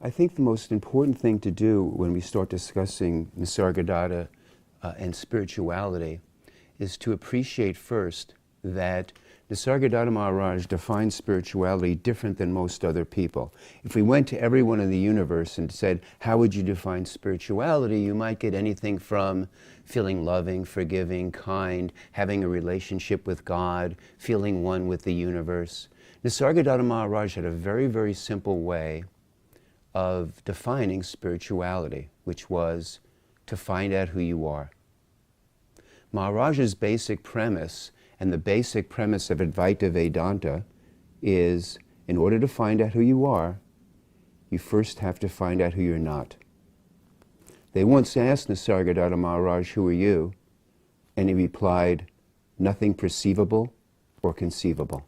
I think the most important thing to do when we start discussing Nisargadatta and spirituality is to appreciate first that Nisargadatta Maharaj defines spirituality different than most other people. If we went to everyone in the universe and said, how would you define spirituality, you might get anything from feeling loving, forgiving, kind, having a relationship with God, feeling one with the universe. Nisargadatta Maharaj had a very, very simple way of defining spirituality, which was to find out who you are. Maharaj's basic premise, and the basic premise of Advaita Vedanta, is in order to find out who you are, you first have to find out who you're not. They once asked Nisargadatta Maharaj, who are you? And he replied, nothing perceivable or conceivable.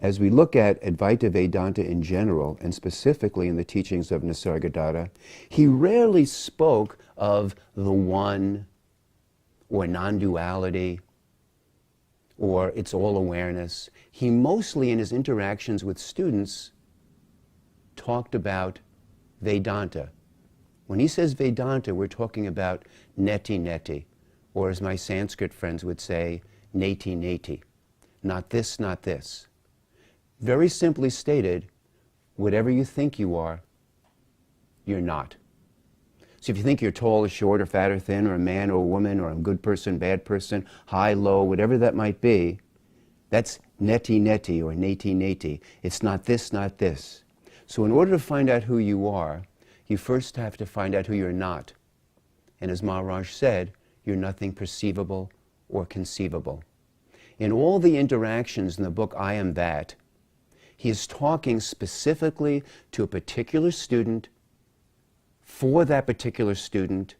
As we look at Advaita Vedanta in general, and specifically in the teachings of Nisargadatta, he rarely spoke of the one, or non-duality, or it's all awareness. He mostly, in his interactions with students, talked about Vedanta. When he says Vedanta, we're talking about neti neti, or as my Sanskrit friends would say, neti neti. Not this, not this. Very simply stated, whatever you think you are, you're not. So if you think you're tall or short or fat or thin or a man or a woman or a good person, bad person, high, low, whatever that might be, that's neti neti or neti neti. It's not this, not this. So in order to find out who you are, you first have to find out who you're not. And as Maharaj said, you're nothing perceivable or conceivable. In all the interactions in the book I Am That, he is talking specifically to a particular student, for that particular student,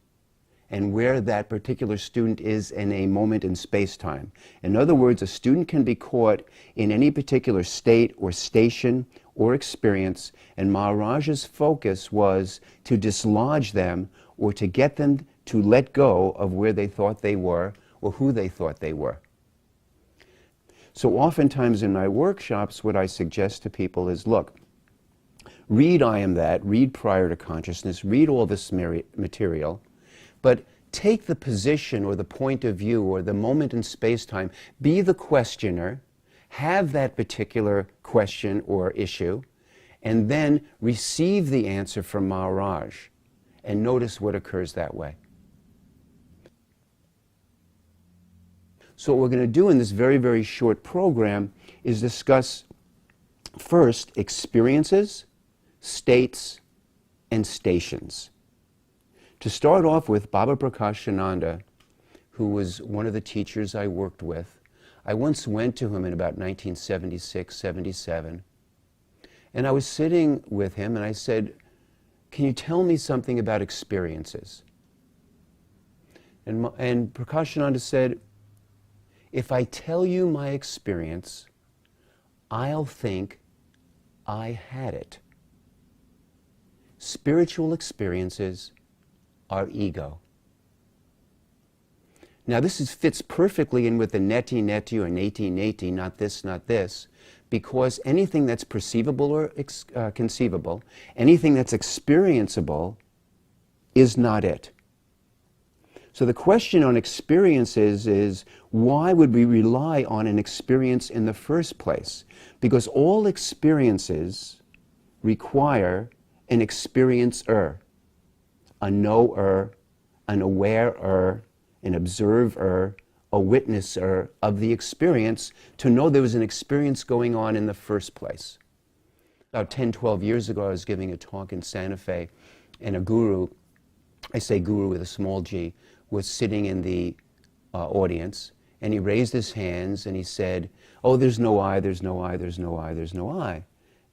and where that particular student is in a moment in space-time. In other words, a student can be caught in any particular state or station or experience, and Maharaj's focus was to dislodge them or to get them to let go of where they thought they were or who they thought they were. So oftentimes in my workshops, what I suggest to people is, look, read I Am That, read Prior to Consciousness, read all this material, but take the position or the point of view or the moment in space-time, be the questioner, have that particular question or issue, and then receive the answer from Maharaj, and notice what occurs that way. So what we're going to do in this very, very short program is discuss first experiences, states, and stations. To start off with, Baba Prakashananda, who was one of the teachers I worked with, I once went to him in about 1976, 77, and I was sitting with him and I said, can you tell me something about experiences? And Prakashananda said, if I tell you my experience, I'll think I had it. Spiritual experiences are ego. Now this fits perfectly in with the neti neti or neti neti, not this, because anything that's perceivable or conceivable, anything that's experienceable is not it. So the question on experiences is, why would we rely on an experience in the first place? Because all experiences require an experiencer, a knower, an awarer, an observer, a witnesser of the experience to know there was an experience going on in the first place. About 10, 12 years ago, I was giving a talk in Santa Fe, and a guru, I say guru with a small g, was sitting in the audience, and he raised his hands and he said, oh, there's no I, there's no I, there's no I, there's no I.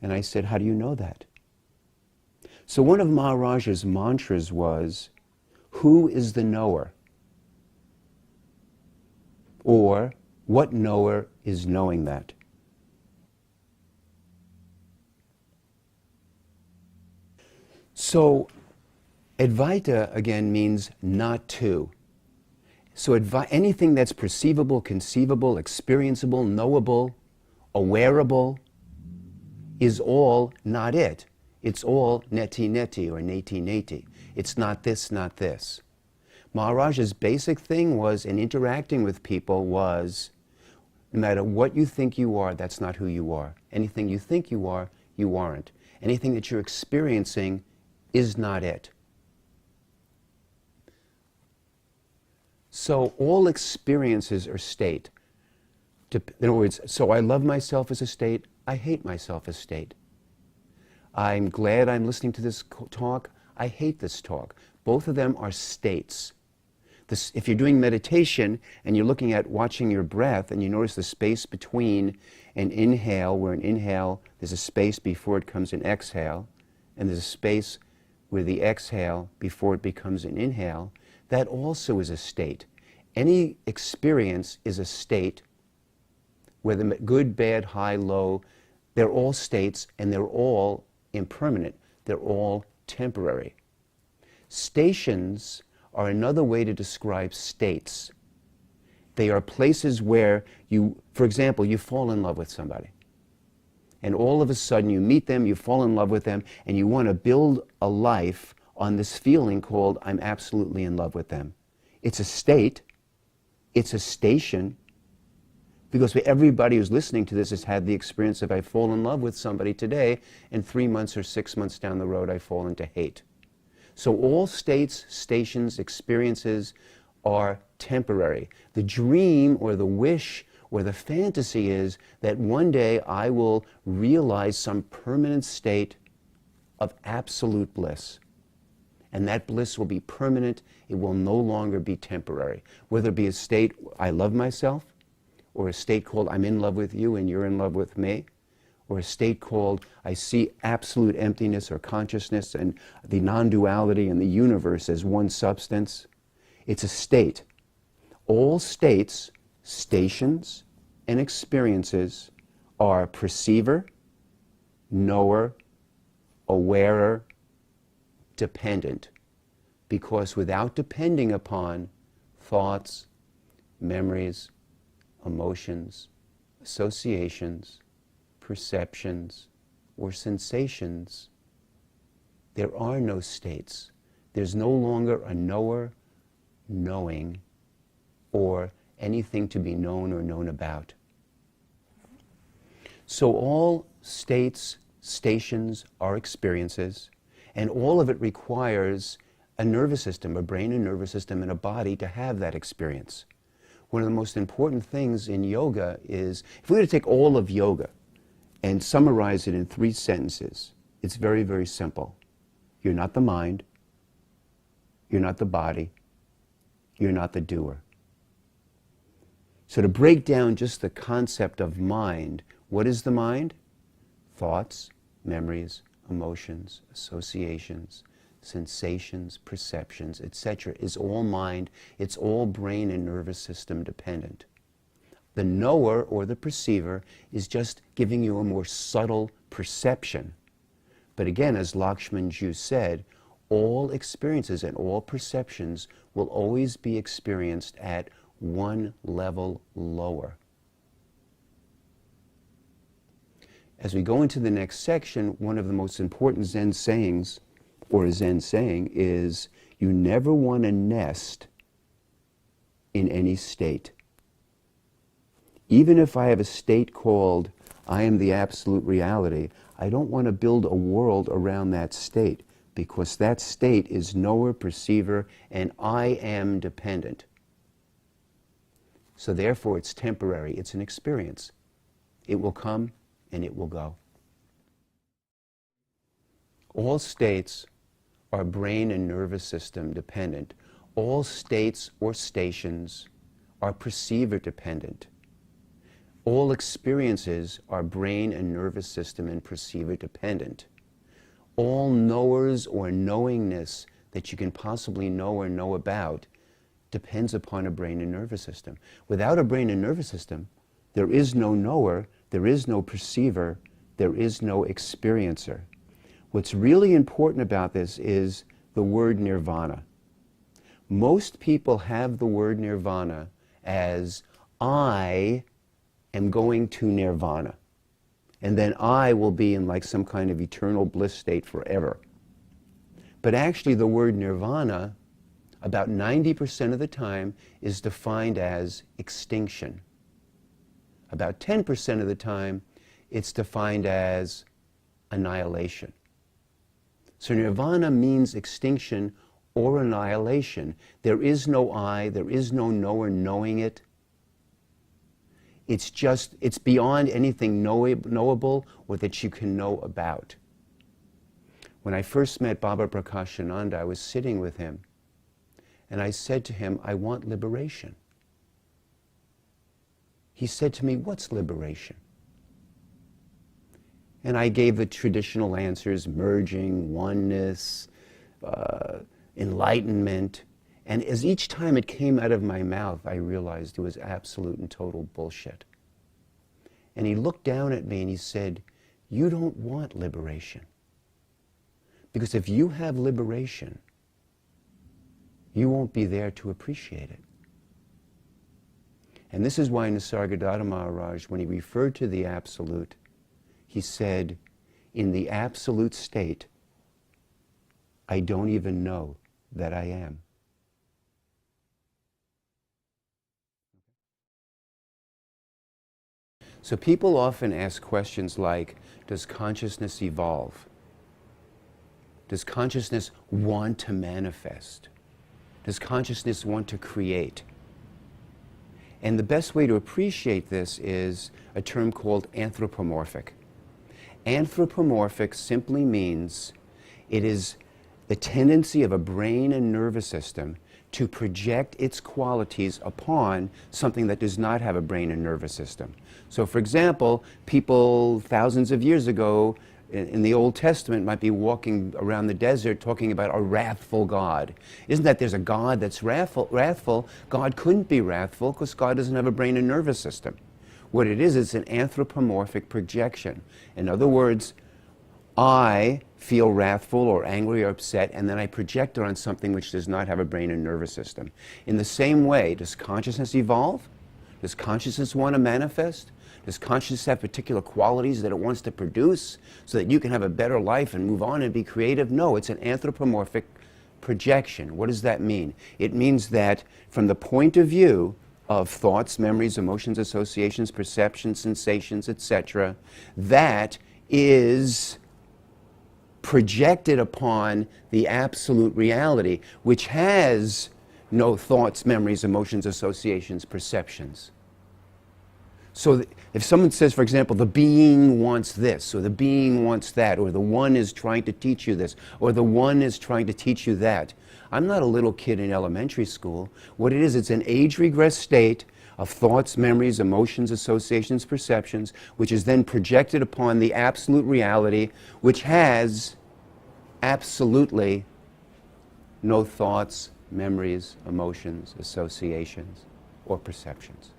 And I said, how do you know that? So one of Maharaj's mantras was, who is the knower? Or, what knower is knowing that? So, Advaita, again, means not to. So anything that's perceivable, conceivable, experienceable, knowable, awareable, is all not it. It's all neti-neti or neti-neti. It's not this, not this. Maharaj's basic thing was, in interacting with people, was no matter what you think you are, that's not who you are. Anything you think you aren't. Anything that you're experiencing is not it. So all experiences are state. In other words, so I love myself as a state, I hate myself as state. I'm glad I'm listening to this talk, I hate this talk. Both of them are states. If you're doing meditation and you're looking at watching your breath and you notice the space between an inhale, where an inhale, there's a space before it comes an exhale, and there's a space where the exhale before it becomes an inhale, that also is a state. Any experience is a state, whether good, bad, high, low, they're all states and they're all impermanent. They're all temporary. Stations are another way to describe states. They are places where you, for example, you fall in love with somebody. And all of a sudden you meet them, you fall in love with them, and you want to build a life on this feeling called, I'm absolutely in love with them. It's a state, it's a station, because everybody who's listening to this has had the experience of I fall in love with somebody today, and 3 months or 6 months down the road I fall into hate. So all states, stations, experiences are temporary. The dream or the wish or the fantasy is that one day I will realize some permanent state of absolute bliss. And that bliss will be permanent. It will no longer be temporary. Whether it be a state, I love myself, or a state called I'm in love with you and you're in love with me, or a state called I see absolute emptiness or consciousness and the non-duality and the universe as one substance. It's a state. All states, stations, and experiences are perceiver, knower, awarer, dependent. Because without depending upon thoughts, memories, emotions, associations, perceptions, or sensations, there are no states. There's no longer a knower, knowing, or anything to be known or known about. So all states, stations are experiences, and all of it requires a nervous system, a brain and nervous system, and a body to have that experience. One of the most important things in yoga is, if we were to take all of yoga and summarize it in 3 sentences, it's very, very simple. You're not the mind, you're not the body, you're not the doer. So to break down just the concept of mind, what is the mind? Thoughts, memories, emotions, associations, sensations, perceptions, etc. is all mind. It's all brain and nervous system dependent. The knower or the perceiver is just giving you a more subtle perception. But again, as Lakshmanju said, all experiences and all perceptions will always be experienced at one level lower. As we go into the next section, one of the most important Zen sayings, or a Zen saying, is you never want to nest in any state. Even if I have a state called I am the absolute reality, I don't want to build a world around that state, because that state is knower, perceiver, and I am dependent. So therefore it's temporary, it's an experience. It will come and it will go. All states are brain and nervous system dependent. All states or stations are perceiver dependent. All experiences are brain and nervous system and perceiver dependent. All knowers or knowingness that you can possibly know or know about depends upon a brain and nervous system. Without a brain and nervous system, there is no knower, there is no perceiver, there is no experiencer. What's really important about this is the word nirvana. Most people have the word nirvana as I am going to nirvana. and then I will be in like some kind of eternal bliss state forever. But actually the word nirvana, about 90% of the time, is defined as extinction. About 10% of the time, it's defined as annihilation. So nirvana means extinction or annihilation. There is no I, there is no knower knowing it. It's beyond anything knowable or that you can know about. When I first met Baba Prakashananda, I was sitting with him, and I said to him, I want liberation. He said to me, what's liberation? And I gave the traditional answers, merging, oneness, enlightenment. And as each time it came out of my mouth, I realized it was absolute and total bullshit. And he looked down at me and he said, you don't want liberation. Because if you have liberation, you won't be there to appreciate it. And this is why Nisargadatta Maharaj, when he referred to the absolute, he said, in the absolute state, I don't even know that I am. So people often ask questions like, does consciousness evolve? Does consciousness want to manifest? Does consciousness want to create? And the best way to appreciate this is a term called anthropomorphic. Anthropomorphic simply means it is the tendency of a brain and nervous system to project its qualities upon something that does not have a brain and nervous system. So for example, people thousands of years ago in the Old Testament might be walking around the desert talking about a wrathful God. Isn't that there's a God that's wrathful? God couldn't be wrathful because God doesn't have a brain and nervous system. What it is, it's an anthropomorphic projection. In other words, I feel wrathful or angry or upset, and then I project it on something which does not have a brain and nervous system. In the same way, does consciousness evolve? Does consciousness want to manifest? Does consciousness have particular qualities that it wants to produce so that you can have a better life and move on and be creative? No, it's an anthropomorphic projection. What does that mean? It means that from the point of view of thoughts, memories, emotions, associations, perceptions, sensations, etc., that is projected upon the absolute reality, which has no thoughts, memories, emotions, associations, perceptions. So if someone says, for example, the being wants this, or the being wants that, or the one is trying to teach you this, or the one is trying to teach you that, I'm not a little kid in elementary school. What it is, it's an age-regressed state of thoughts, memories, emotions, associations, perceptions, which is then projected upon the absolute reality, which has absolutely no thoughts, memories, emotions, associations, or perceptions.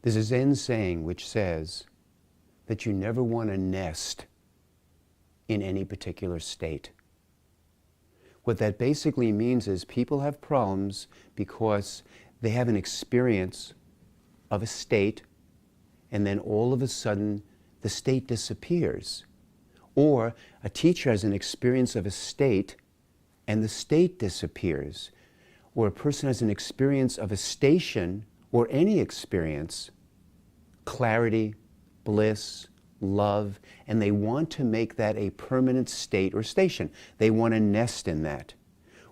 There's a Zen saying which says that you never want to nest in any particular state. What that basically means is people have problems because they have an experience of a state, and then all of a sudden the state disappears. Or a teacher has an experience of a state and the state disappears. Or a person has an experience of a station or any experience, clarity, bliss, love, and they want to make that a permanent state or station. They want to nest in that.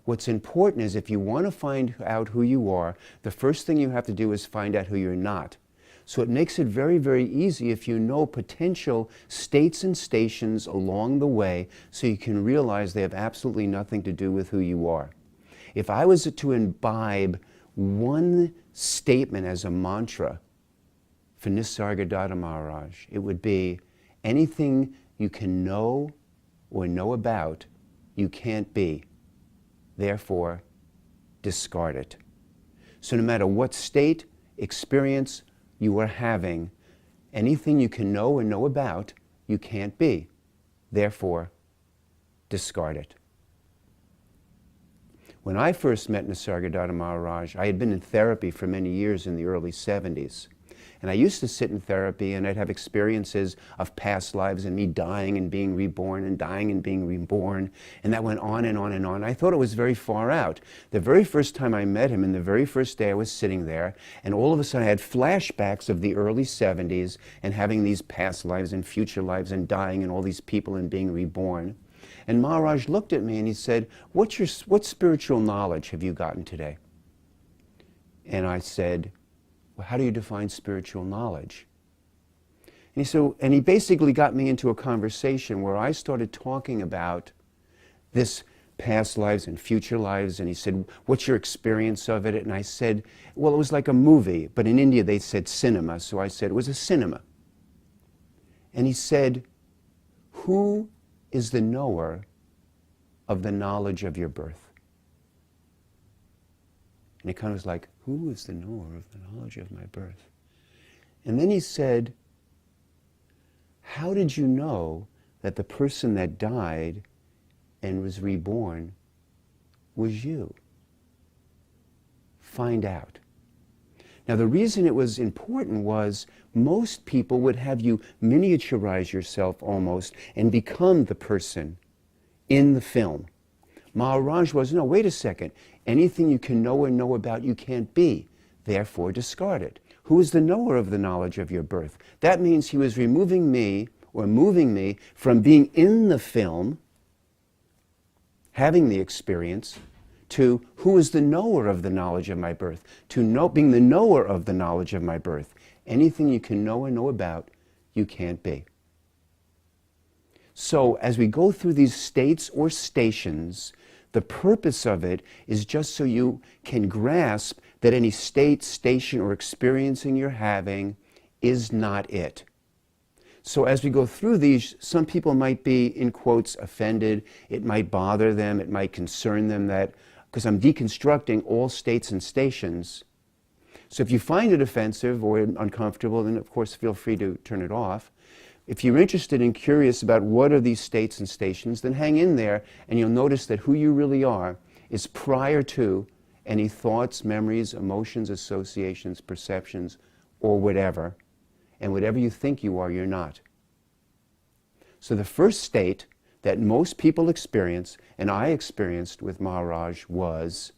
What's important is if you want to find out who you are, the first thing you have to do is find out who you're not. So it makes it very, very easy if you know potential states and stations along the way so you can realize they have absolutely nothing to do with who you are. If I was to imbibe one statement as a mantra for Nisargadattovi Maharaj, it would be, anything you can know or know about, you can't be. Therefore, discard it. So no matter what state, experience you are having, anything you can know or know about, you can't be. Therefore, discard it. When I first met Nisargadattovi Maharaj, I had been in therapy for many years in the early 70s. And I used to sit in therapy and I'd have experiences of past lives and me dying and being reborn and dying and being reborn. And that went on and on and on. I thought it was very far out. The very first time I met him and the very first day I was sitting there, and all of a sudden I had flashbacks of the early 70s and having these past lives and future lives and dying and all these people and being reborn. And Maharaj looked at me and he said, what spiritual knowledge have you gotten today? And I said, well, how do you define spiritual knowledge? And he basically got me into a conversation where I started talking about this past lives and future lives, and he said, what's your experience of it? And I said, well, it was like a movie, but in India they said cinema, so I said it was a cinema. And he said, who is the knower of the knowledge of your birth? And it kind of was like, who is the knower of the knowledge of my birth? And then he said, how did you know that the person that died and was reborn was you? Find out. Now the reason it was important was most people would have you miniaturize yourself almost and become the person in the film. Maharaj was, no, wait a second. Anything you can know or know about, you can't be. Therefore, discard it. Who is the knower of the knowledge of your birth? That means he was removing me or moving me from being in the film, having the experience, to who is the knower of the knowledge of my birth, to being the knower of the knowledge of my birth. Anything you can know or know about, you can't be. So as we go through these states or stations, the purpose of it is just so you can grasp that any state, station, or experiencing you're having is not it. So as we go through these, some people might be, in quotes, offended. It might bother them. It might concern them that, because I'm deconstructing all states and stations. So if you find it offensive or uncomfortable, then of course feel free to turn it off. If you're interested and curious about what are these states and stations, then hang in there and you'll notice that who you really are is prior to any thoughts, memories, emotions, associations, perceptions, or whatever. And whatever you think you are, you're not. So the first state that most people experience, and I experienced with Maharaj, was,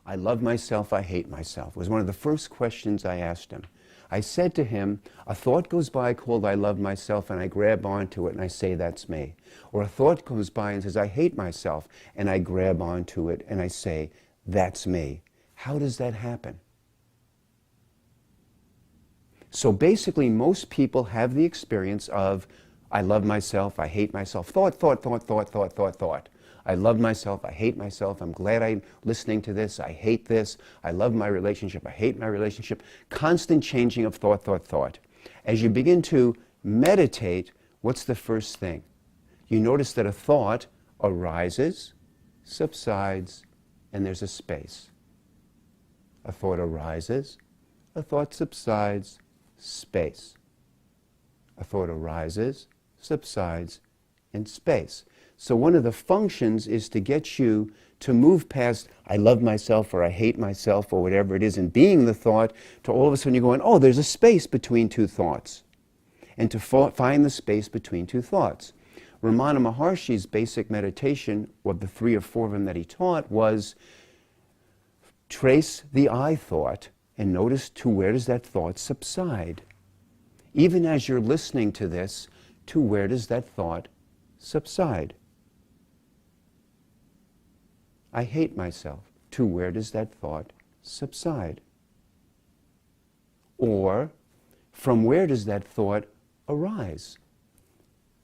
I love myself, I hate myself. It was one of the first questions I asked him. I said to him, a thought goes by called I love myself, and I grab onto it and I say that's me. Or a thought goes by and says I hate myself, and I grab onto it and I say that's me. How does that happen? So basically most people have the experience of I love myself, I hate myself, thought. I love myself, I hate myself, I'm glad I'm listening to this, I hate this, I love my relationship, I hate my relationship. Constant changing of thought. As you begin to meditate, what's the first thing? You notice that a thought arises, subsides, and there's a space. A thought arises, a thought subsides, space. A thought arises, subsides, in space. So one of the functions is to get you to move past, I love myself or I hate myself or whatever it is, and being the thought, to all of a sudden you're going, oh, there's a space between two thoughts. And to find the space between two thoughts. Ramana Maharshi's basic meditation, or the 3 or 4 of them that he taught, was trace the I thought and notice to where does that thought subside. Even as you're listening to this, to where does that thought subside? I hate myself. To where does that thought subside? Or, from where does that thought arise?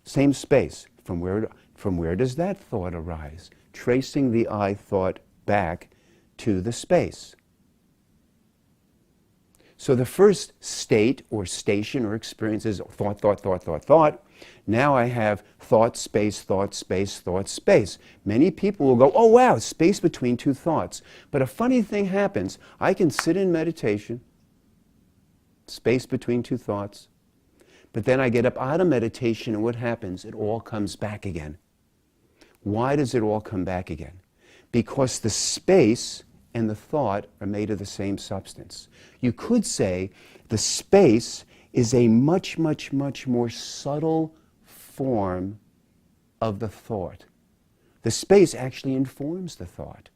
Same space. From where does that thought arise? Tracing the I thought back to the space. So the first state or station or experience is thought, thought, thought, thought, thought. Now I have thought, space, thought, space, thought, space. Many people will go, oh wow, space between two thoughts. But a funny thing happens. I can sit in meditation, space between two thoughts, but then I get up out of meditation and what happens? It all comes back again. Why does it all come back again? Because the space and the thought are made of the same substance. You could say the space is a much, much, much more subtle form of the thought. The space actually informs the thought.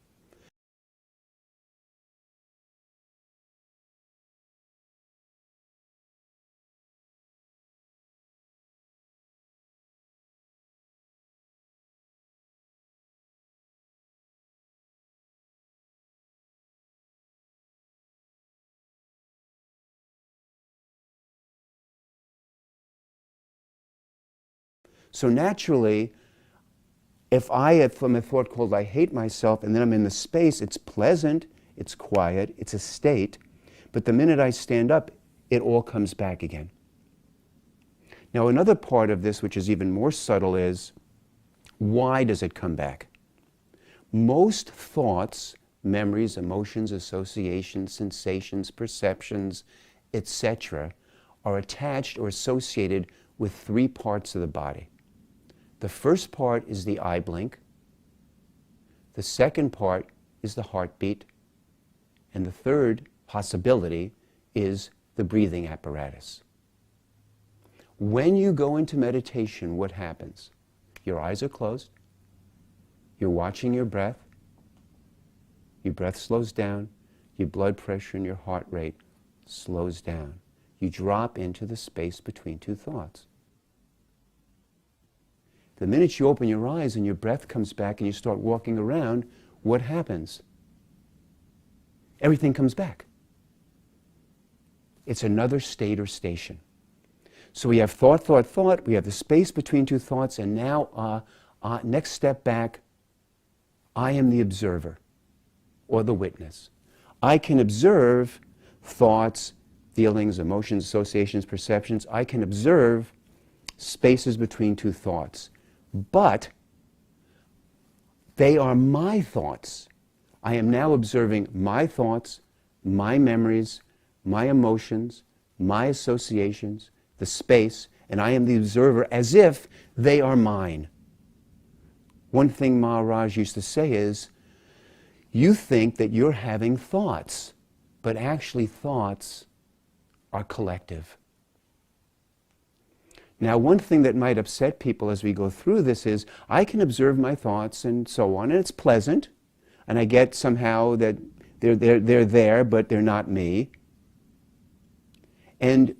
So naturally, if I have from a thought called I hate myself, and then I'm in the space, it's pleasant, it's quiet, it's a state, but the minute I stand up, it all comes back again. Now another part of this, which is even more subtle, is why does it come back? Most thoughts, memories, emotions, associations, sensations, perceptions, etc., are attached or associated with 3 parts of the body. The first part is the eye blink. The second part is the heartbeat. And the third possibility is the breathing apparatus. When you go into meditation, what happens? Your eyes are closed. You're watching your breath. Your breath slows down. Your blood pressure and your heart rate slows down. You drop into the space between two thoughts. The minute you open your eyes and your breath comes back and you start walking around, what happens? Everything comes back. It's another state or station. So we have thought, thought, thought. We have the space between two thoughts, and now next step back, I am the observer or the witness. I can observe thoughts, feelings, emotions, associations, perceptions. I can observe spaces between two thoughts. But they are my thoughts. I am now observing my thoughts, my memories, my emotions, my associations, the space, and I am the observer as if they are mine. One thing Maharaj used to say is, you think that you're having thoughts, but actually thoughts are collective. Now, one thing that might upset people as we go through this is, I can observe my thoughts and so on, and it's pleasant, and I get somehow that they're there, but they're not me. And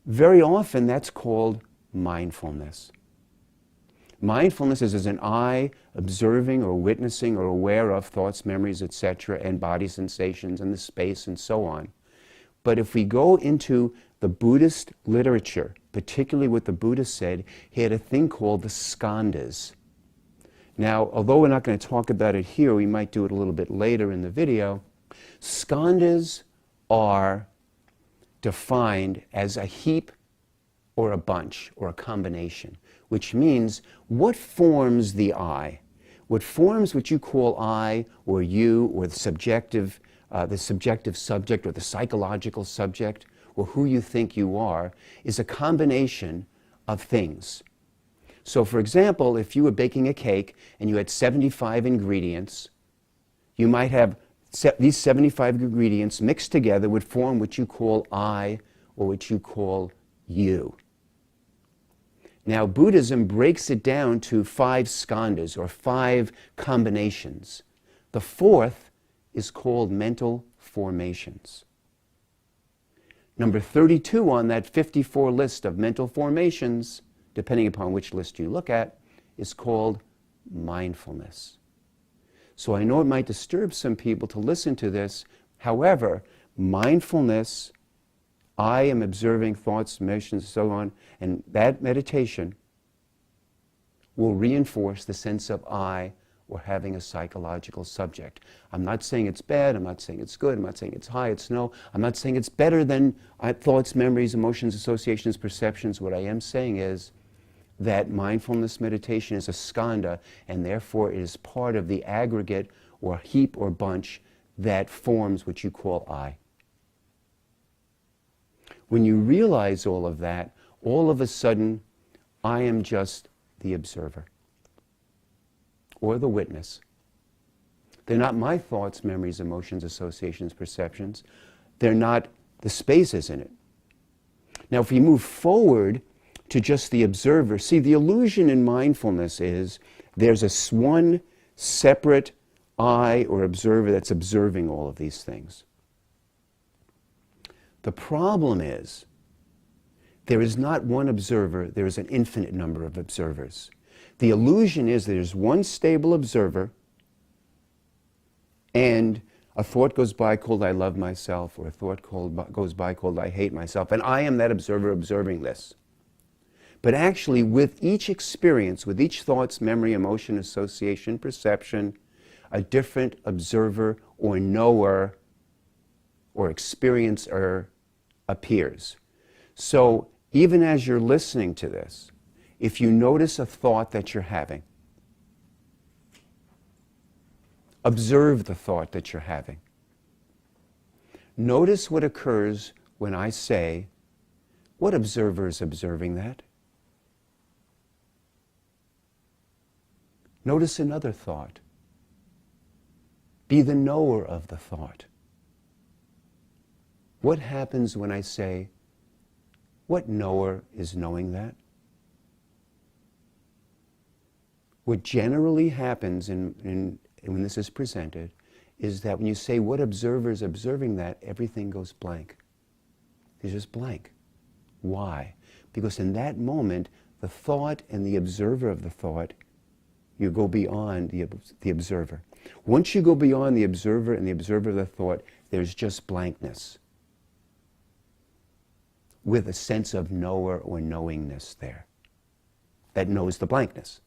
very often that's called mindfulness. Mindfulness is as an I observing or witnessing or aware of thoughts, memories, etc., and body sensations and the space and so on. But if we go into the Buddhist literature, particularly what the Buddha said, he had a thing called the skandhas. Now, although we're not going to talk about it here, we might do it a little bit later in the video. Skandhas are defined as a heap or a bunch or a combination, which means what forms the I? What forms what you call I or you or the subjective subject or the psychological subject? or who you think you are is a combination of things. So for example, if you were baking a cake and you had 75 ingredients, you might have these 75 ingredients mixed together would form what you call I or what you call you. Now Buddhism breaks it down to 5 skandhas or 5 combinations. The 4th is called mental formations. Number 32 on that 54 list of mental formations, depending upon which list you look at, is called mindfulness. So I know it might disturb some people to listen to this. However, mindfulness, I am observing thoughts, emotions, and so on, and that meditation will reinforce the sense of I or having a psychological subject. I'm not saying it's bad, I'm not saying it's good, I'm not saying it's high, it's no, I'm not saying it's better than thoughts, memories, emotions, associations, perceptions. What I am saying is that mindfulness meditation is a skandha, and therefore it is part of the aggregate or heap or bunch that forms what you call I. When you realize all of that, all of a sudden, I am just the observer or the witness. They're not my thoughts, memories, emotions, associations, perceptions. They're not the spaces in it. Now, if we move forward to just the observer, see, the illusion in mindfulness is there's one separate I or observer that's observing all of these things. The problem is there is not one observer, there is an infinite number of observers. The illusion is there's one stable observer, and a thought goes by called I love myself, or a thought goes by called I hate myself, and I am that observer observing this. But actually, with each experience, with each thought's memory, emotion, association, perception, a different observer or knower or experiencer appears. So even as you're listening to this, if you notice a thought that you're having, observe the thought that you're having. Notice what occurs when I say, what observer is observing that? Notice another thought. Be the knower of the thought. What happens when I say, what knower is knowing that? What generally happens when this is presented is that when you say what observer is observing that, everything goes blank. It's just blank. Why? Because in that moment, the thought and the observer of the thought, you go beyond the observer. Once you go beyond the observer and the observer of the thought, there's just blankness with a sense of knower or knowingness there that knows the blankness.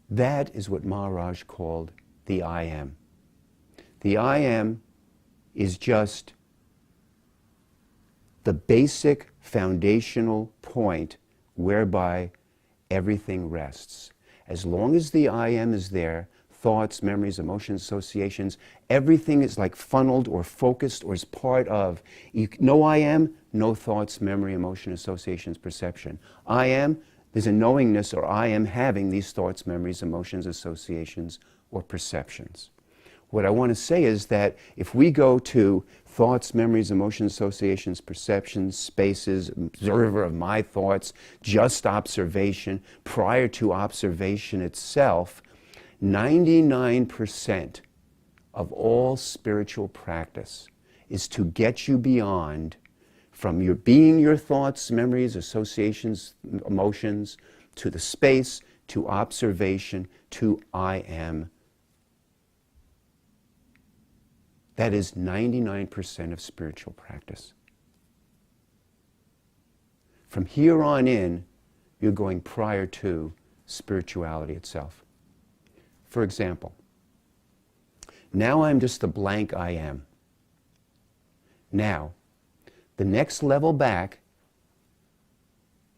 That is what Maharaj called the I am. The I am is just the basic foundational point whereby everything rests. As long as the I am is there, thoughts, memories, emotions, associations, everything is like funneled or focused or is part of. No I am, no thoughts, memory, emotion, associations, perception. I am, there's a knowingness, or I am having these thoughts, memories, emotions, associations, or perceptions. What I want to say is that if we go to thoughts, memories, emotions, associations, perceptions, spaces, observer of my thoughts, just observation, prior to observation itself, 99% of all spiritual practice is to get you beyond from your being your thoughts, memories, associations, emotions, to the space, to observation, to I am. That is 99% of spiritual practice. From here on in, you're going prior to spirituality itself. For example, now I'm just the blank I am. Now, the next level back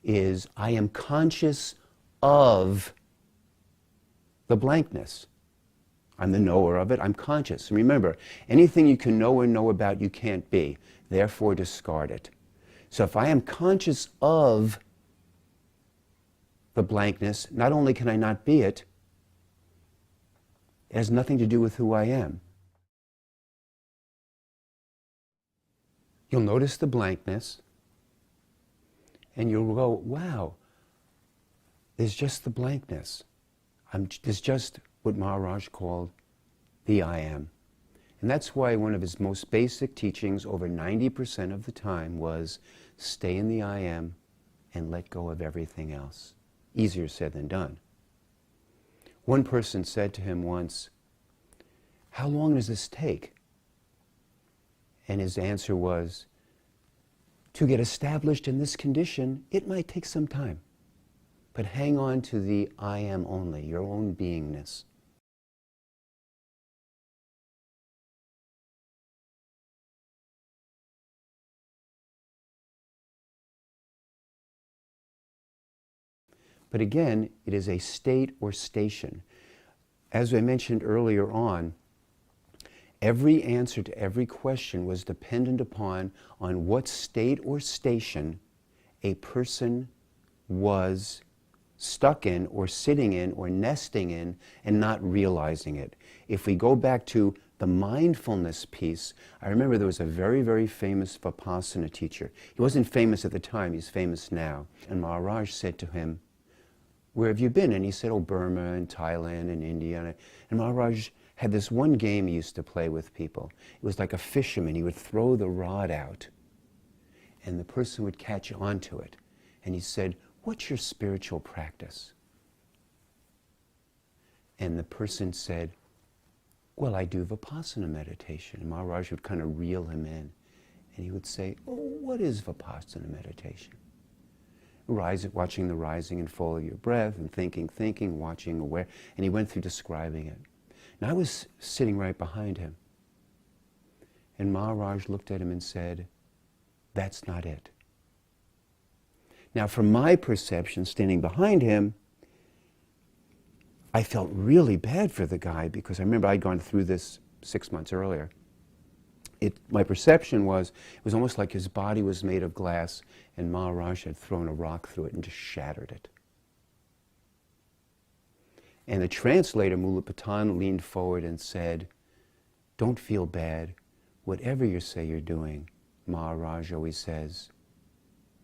is I am conscious of the blankness. I'm the knower of it. I'm conscious. And remember, anything you can know or know about, you can't be. Therefore, discard it. So if I am conscious of the blankness, not only can I not be it, it has nothing to do with who I am. You'll notice the blankness, and you'll go, wow, there's just the blankness. There's just what Maharaj called the I am. And that's why one of his most basic teachings over 90% of the time was stay in the I am and let go of everything else. Easier said than done. One person said to him once, how long does this take? And his answer was, to get established in this condition, it might take some time. But hang on to the I am only, your own beingness. But again, it is a state or station. As I mentioned earlier on, every answer to every question was dependent upon on what state or station a person was stuck in or sitting in or nesting in and not realizing it. If we go back to the mindfulness piece, I remember there was a very, very famous Vipassana teacher. He wasn't famous at the time, he's famous now. And Maharaj said to him, where have you been? And he said, oh, Burma and Thailand and India. And Maharaj had this one game he used to play with people. It was like a fisherman. He would throw the rod out, and the person would catch onto it. And he said, what's your spiritual practice? And the person said, well, I do Vipassana meditation. And Maharaj would kind of reel him in. And he would say, oh, what is Vipassana meditation? Watching the rising and fall of your breath, and thinking, watching, aware. And he went through describing it. And I was sitting right behind him. And Maharaj looked at him and said, that's not it. Now, from my perception, standing behind him, I felt really bad for the guy, because I remember I'd gone through this 6 months earlier. My perception was, it was almost like his body was made of glass and Maharaj had thrown a rock through it and just shattered it. And the translator, Mullah Patan, leaned forward and said, don't feel bad. Whatever you say you're doing, Maharaj always says,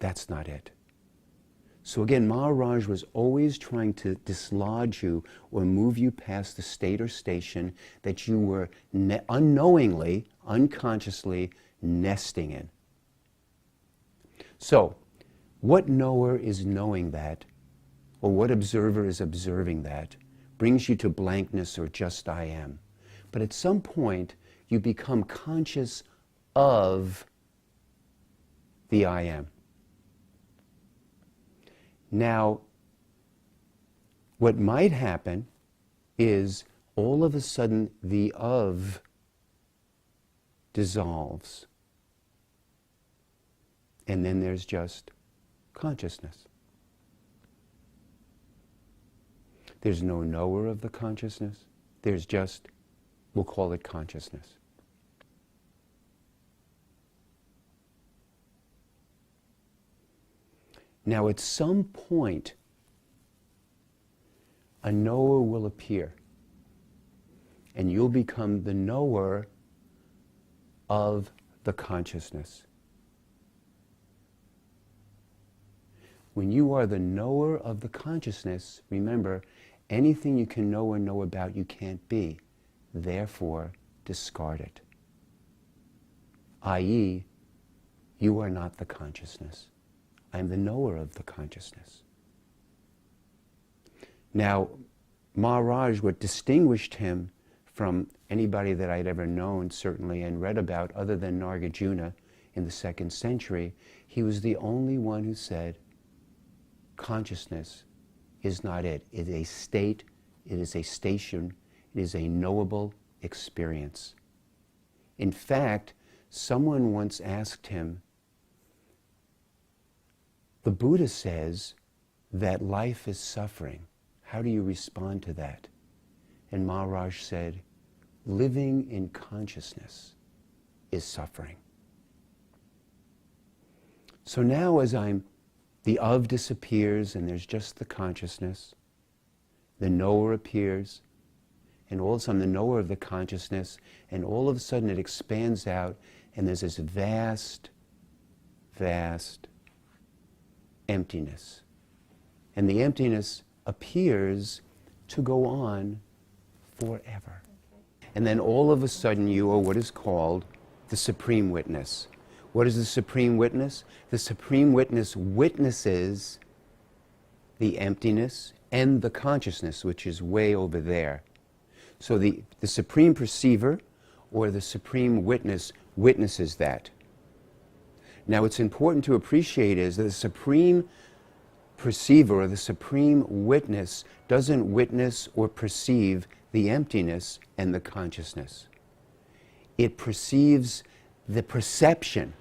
that's not it. So again, Maharaj was always trying to dislodge you or move you past the state or station that you were unknowingly, unconsciously nesting in. So, what knower is knowing that, or what observer is observing that, brings you to blankness or just I am. But at some point, you become conscious of the I am. Now, what might happen is all of a sudden the of dissolves, and then there's just consciousness. There's no knower of the consciousness. There's just, we'll call it consciousness. Now, at some point, a knower will appear, and you'll become the knower of the consciousness. When you are the knower of the consciousness, remember, anything you can know or know about, you can't be. Therefore, discard it. I.e., you are not the consciousness. I am the knower of the consciousness. Now, Maharaj, what distinguished him from anybody that I'd ever known, certainly, and read about, other than Nagarjuna in the 2nd century, he was the only one who said, consciousness is not it. It is a state, it is a station, it is a knowable experience. In fact, someone once asked him, the Buddha says that life is suffering. How do you respond to that? And Maharaj said, living in consciousness is suffering. So now as the of disappears and there's just the consciousness, the knower appears, and all of a sudden the knower of the consciousness, and all of a sudden it expands out, and there's this vast, vast emptiness. And the emptiness appears to go on forever. And then all of a sudden you are what is called the Supreme Witness. What is the Supreme Witness? The Supreme Witness witnesses the emptiness and the consciousness, which is way over there. So the Supreme Perceiver or the Supreme Witness witnesses that. Now what's important to appreciate is that the Supreme Perceiver or the Supreme Witness doesn't witness or perceive the emptiness and the consciousness. It perceives the perception.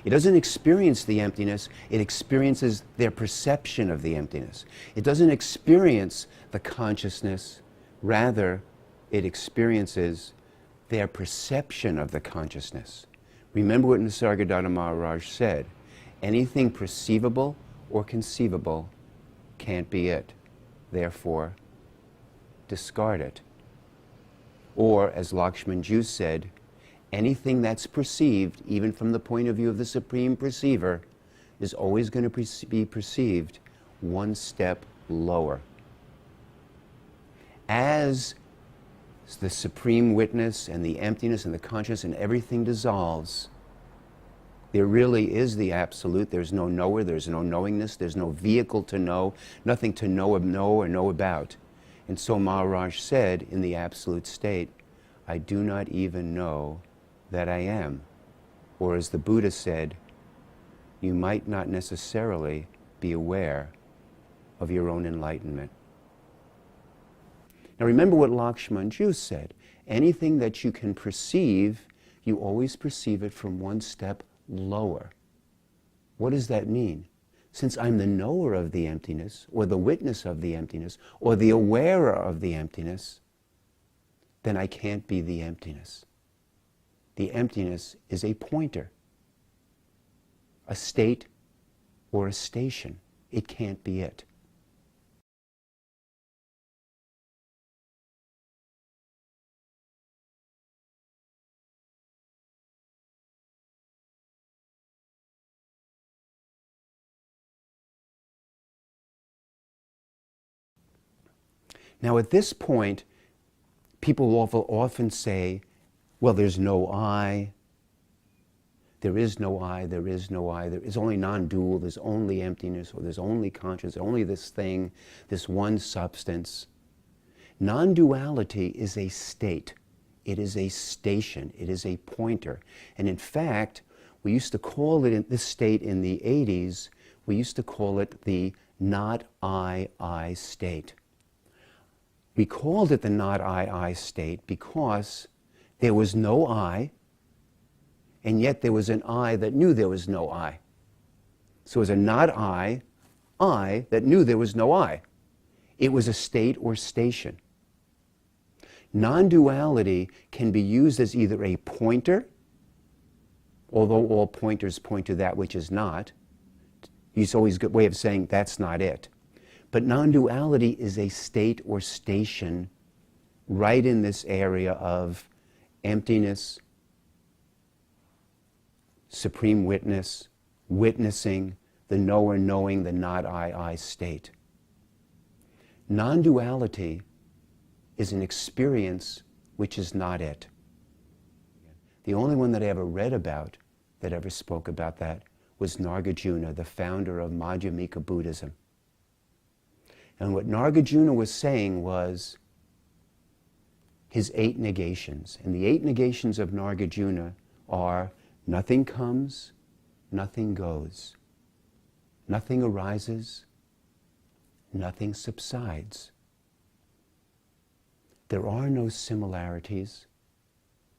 It doesn't experience the emptiness, it experiences their perception of the emptiness. It doesn't experience the consciousness, rather it experiences their perception of the consciousness. Remember what Nisargadattovi Maharāj said, anything perceivable or conceivable can't be it. Therefore, discard it. Or, as Lakshmanju said, anything that's perceived, even from the point of view of the Supreme Perceiver, is always going to be perceived one step lower. As the Supreme Witness and the emptiness and the consciousness and everything dissolves, there really is the Absolute. There's no knower, there's no knowingness, there's no vehicle to know, nothing to know or know about. And so Maharaj said in the Absolute state, I do not even know that I am. Or as the Buddha said, you might not necessarily be aware of your own enlightenment. Now remember what Lakshmanju said, anything that you can perceive, you always perceive it from one step lower. What does that mean? Since I'm the knower of the emptiness, or the witness of the emptiness, or the awarer of the emptiness, then I can't be the emptiness. The emptiness is a pointer, a state or a station. It can't be it. Now at this point, people often say, well, there's no I, there is no I, there is no I, there is only non-dual, there's only emptiness, or there's only consciousness, only this thing, this one substance. Non-duality is a state, it is a station, it is a pointer. And in fact, we used to call it, in this state in the 80s, we used to call it the not I state. We called it the not I state because there was no I, and yet there was an I that knew there was no I. So it was a not I that knew there was no I. It was a state or station. Non-duality can be used as either a pointer, although all pointers point to that which is not. It's always a good way of saying that's not it. But non-duality is a state or station right in this area of emptiness, Supreme Witness, witnessing, the knower knowing the not I state. Non-duality is an experience which is not it. The only one that I ever read about that ever spoke about that was Nagarjuna, the founder of Madhyamika Buddhism. And what Nagarjuna was saying was his 8 negations. And the 8 negations of Nagarjuna are nothing comes, nothing goes. Nothing arises, nothing subsides. There are no similarities,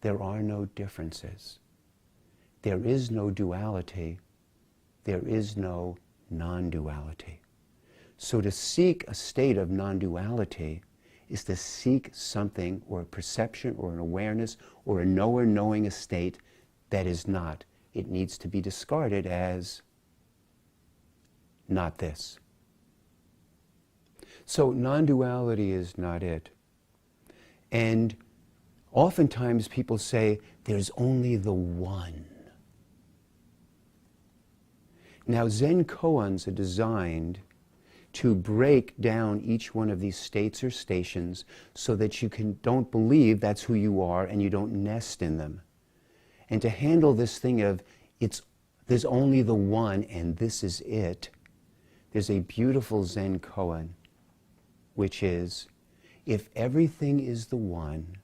there are no differences. There is no duality, there is no non-duality. So to seek a state of non-duality is to seek something or a perception or an awareness or a knower knowing a state that is not. It needs to be discarded as not this. So non-duality is not it. And oftentimes people say, there's only the one. Now Zen koans are designed to break down each one of these states or stations so that you don't believe that's who you are and you don't nest in them. And to handle this thing of there's only the one and this is it, there's a beautiful Zen koan, which is, if everything is the one,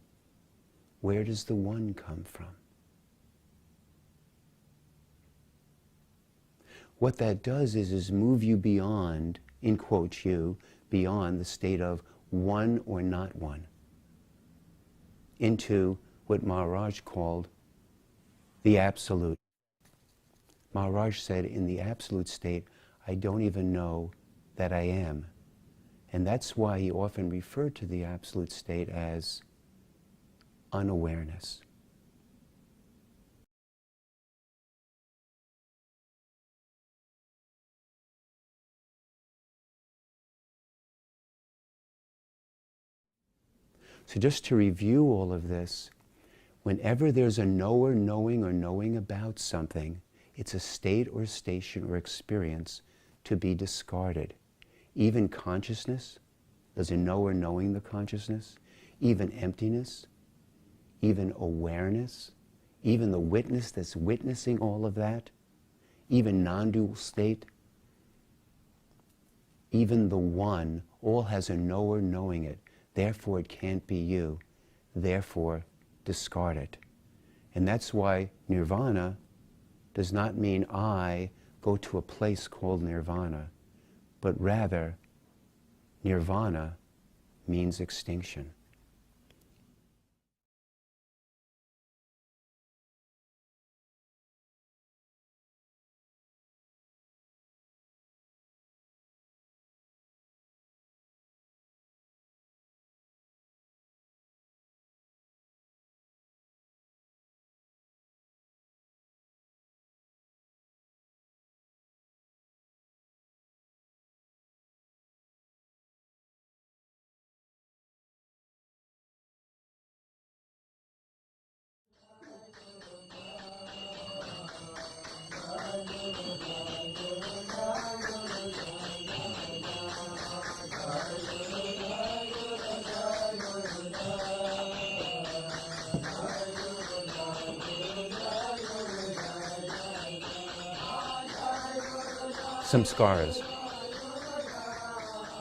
where does the one come from? What that does is move you beyond, in quotes you, beyond the state of one or not one, into what Maharaj called the absolute. Maharaj said, in the absolute state, I don't even know that I am. And that's why he often referred to the absolute state as unawareness. So just to review all of this, whenever there's a knower knowing or knowing about something, it's a state or station or experience to be discarded. Even consciousness, there's a knower knowing the consciousness, even emptiness, even awareness, even the witness that's witnessing all of that, even non-dual state, even the one, all has a knower knowing it. Therefore, it can't be you. Therefore, discard it. And that's why nirvana does not mean I go to a place called nirvana, but rather, nirvana means extinction. Samskaras.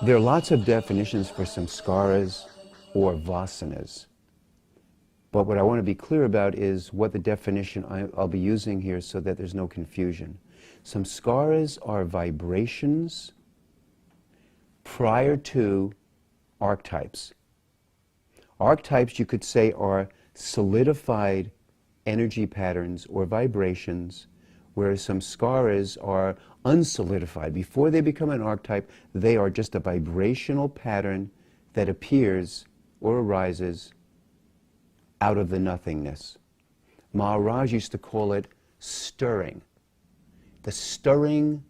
There are lots of definitions for samskaras or vasanas. But what I want to be clear about is what the definition I'll be using here so that there's no confusion. Samskaras are vibrations prior to archetypes. Archetypes, you could say, are solidified energy patterns or vibrations, whereas samskaras are unsolidified. Before they become an archetype, they are just a vibrational pattern that appears or arises out of the nothingness. Maharaj used to call it stirring. The stirring,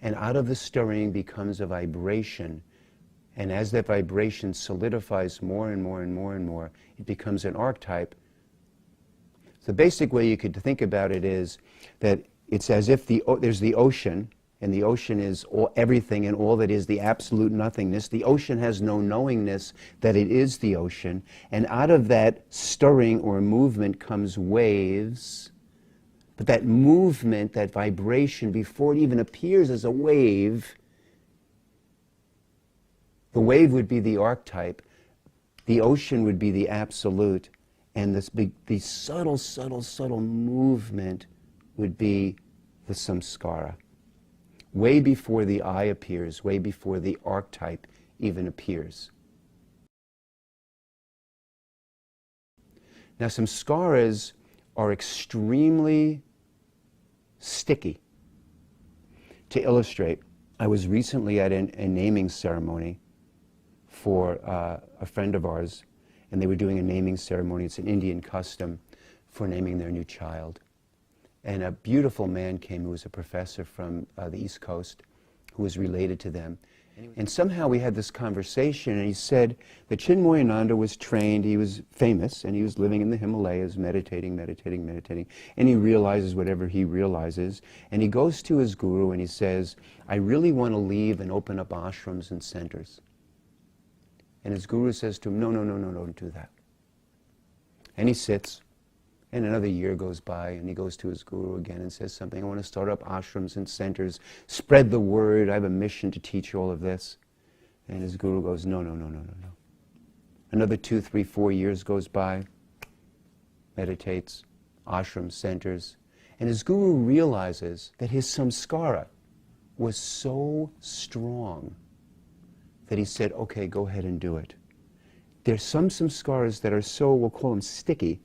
and out of the stirring becomes a vibration. And as that vibration solidifies more and more and more and more, it becomes an archetype. The basic way you could think about it is that it's as if there's the ocean, and the ocean is everything and all that is the absolute nothingness. The ocean has no knowingness that it is the ocean, and out of that stirring or movement comes waves. But that movement, that vibration, before it even appears as a wave, the wave would be the archetype, the ocean would be the absolute, and the subtle, subtle, subtle movement would be the samskara. Way before the I appears, way before the archetype even appears. Now, samskaras are extremely sticky. To illustrate, I was recently at a naming ceremony for a friend of ours, and they were doing a naming ceremony. It's an Indian custom for naming their new child. And a beautiful man came who was a professor from the East Coast, who was related to them. And somehow we had this conversation, and he said that Chinmoyananda was trained, he was famous, and he was living in the Himalayas, meditating, and he realizes whatever he realizes, and he goes to his guru and he says, I really want to leave and open up ashrams and centers. And his guru says to him, no, don't do that. And he sits, and another year goes by, and he goes to his guru again and says something, I want to start up ashrams and centers, spread the word, I have a mission to teach all of this. And his guru goes, no. Another 2, 3, 4 years goes by, meditates, ashrams, centers, and his guru realizes that his samskara was so strong that he said, okay, go ahead and do it. There's some samskaras that are so, we'll call them sticky,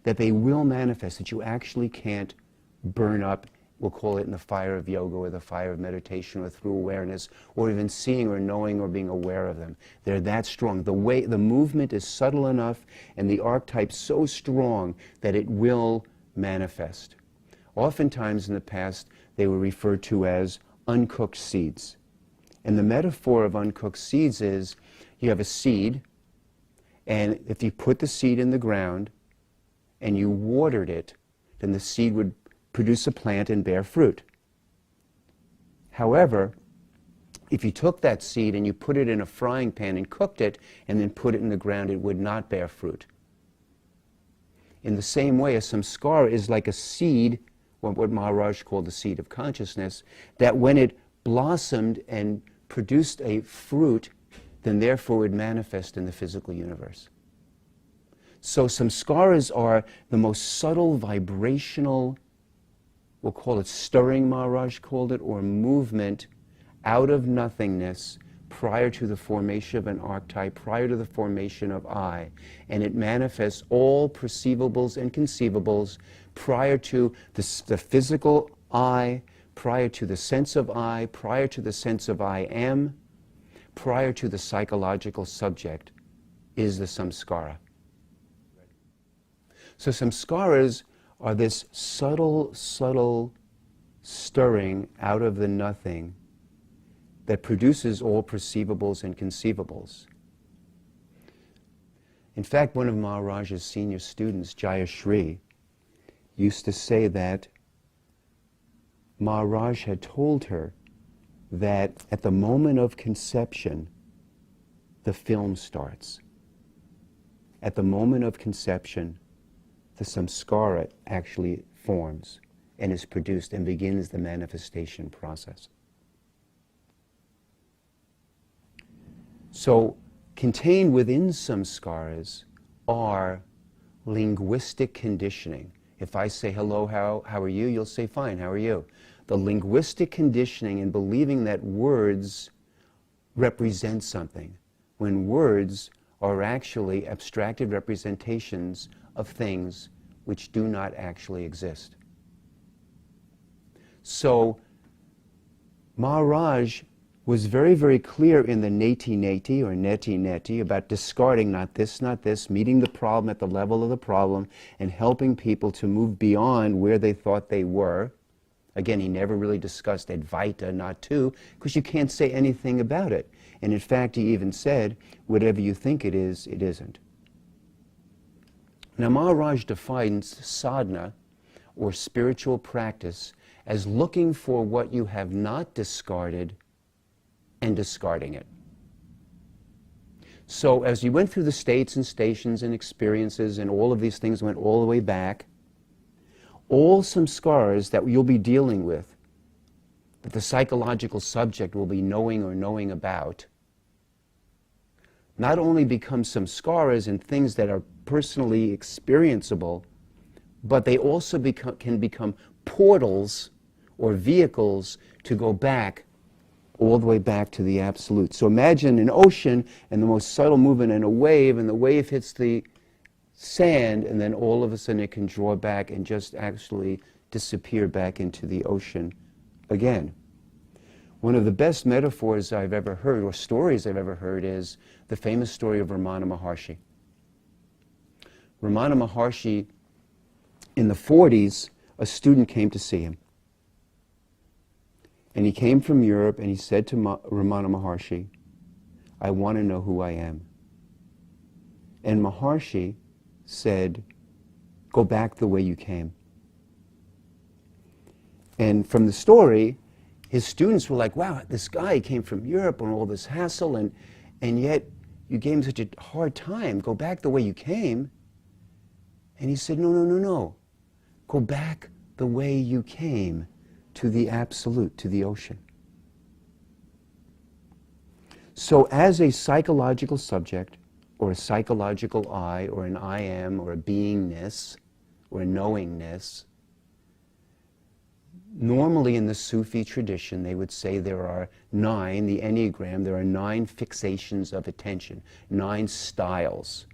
that they will manifest, that you actually can't burn up, we'll call it in the fire of yoga or the fire of meditation or through awareness or even seeing or knowing or being aware of them. They're that strong. The movement is subtle enough and the archetype so strong that it will manifest. Oftentimes in the past they were referred to as uncooked seeds. And the metaphor of uncooked seeds is you have a seed, and if you put the seed in the ground and you watered it, then the seed would produce a plant and bear fruit. However, if you took that seed and you put it in a frying pan and cooked it and then put it in the ground, it would not bear fruit. In the same way, a samskara is like a seed, what Maharaj called the seed of consciousness, that when it blossomed and produced a fruit, then therefore would manifest in the physical universe. So samskaras are the most subtle vibrational, we'll call it stirring, Maharaj called it, or movement out of nothingness prior to the formation of an archetype, prior to the formation of I. And it manifests all perceivables and conceivables prior to the physical I, prior to the sense of I, prior to the sense of I am, prior to the psychological subject is the samskara. So samskaras are this subtle stirring out of the nothing that produces all perceivables and conceivables. In fact, one of Maharaj's senior students, Jayashri, used to say that Maharaj had told her that at the moment of conception, the film starts. At the moment of conception, the samskara actually forms and is produced and begins the manifestation process. So, contained within samskaras are linguistic conditioning. If I say, hello, how are you? You'll say, fine, how are you? The linguistic conditioning in believing that words represent something, when words are actually abstracted representations of things which do not actually exist. So, Maharaj was very, very clear in the neti or neti about discarding not this, meeting the problem at the level of the problem and helping people to move beyond where they thought they were. Again, he never really discussed Advaita, not to, because you can't say anything about it. And in fact, he even said, whatever you think it is, it isn't. Now, Maharaj defines sadhana, or spiritual practice, as looking for what you have not discarded and discarding it. So as you went through the states and stations and experiences and all of these things went all the way back, all samskaras that you'll be dealing with, that the psychological subject will be knowing or knowing about, not only become samskaras and things that are personally experienceable, but they also can become portals or vehicles to go back, all the way back to the absolute. So imagine an ocean and the most subtle movement in a wave, and the wave hits the sand, and then all of a sudden it can draw back and just actually disappear back into the ocean again. One of the best metaphors I've ever heard, or stories I've ever heard, is the famous story of Ramana Maharshi. Ramana Maharshi, in the 40s, a student came to see him. And he came from Europe and he said to Ramana Maharshi, "I want to know who I am." And Maharshi said, "Go back the way you came." And from the story, his students were like, "Wow, this guy came from Europe and all this hassle, and yet you gave him such a hard time. Go back the way you came." And he said, No. Go back the way you came, to the absolute, to the ocean. So as a psychological subject, or a psychological I, or an I am, or a beingness, or a knowingness, normally in the Sufi tradition they would say there are 9, the Enneagram, there are 9 fixations of attention, 9 styles.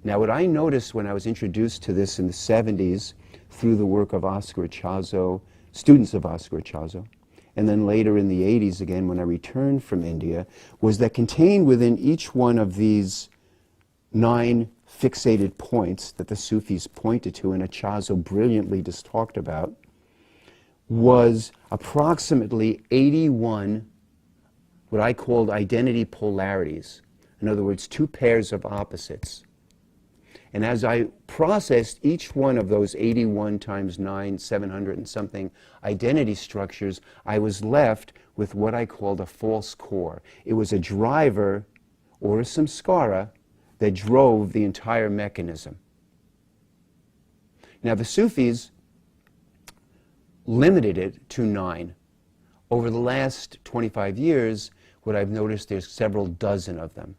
Now what I noticed when I was introduced to this in the 70s through the work of Oscar Ichazo, students of Oscar Ichazo, and then later in the 80s again when I returned from India, was that contained within each one of these 9 fixated points that the Sufis pointed to and Ichazo brilliantly just talked about, was approximately 81 what I called identity polarities. In other words, 2 pairs of opposites. And as I processed each one of those 81 times 9, 700 and something identity structures, I was left with what I called a false core. It was a driver or a samskara that drove the entire mechanism. Now the Sufis limited it to 9. Over the last 25 years, what I've noticed, there's several dozen of them.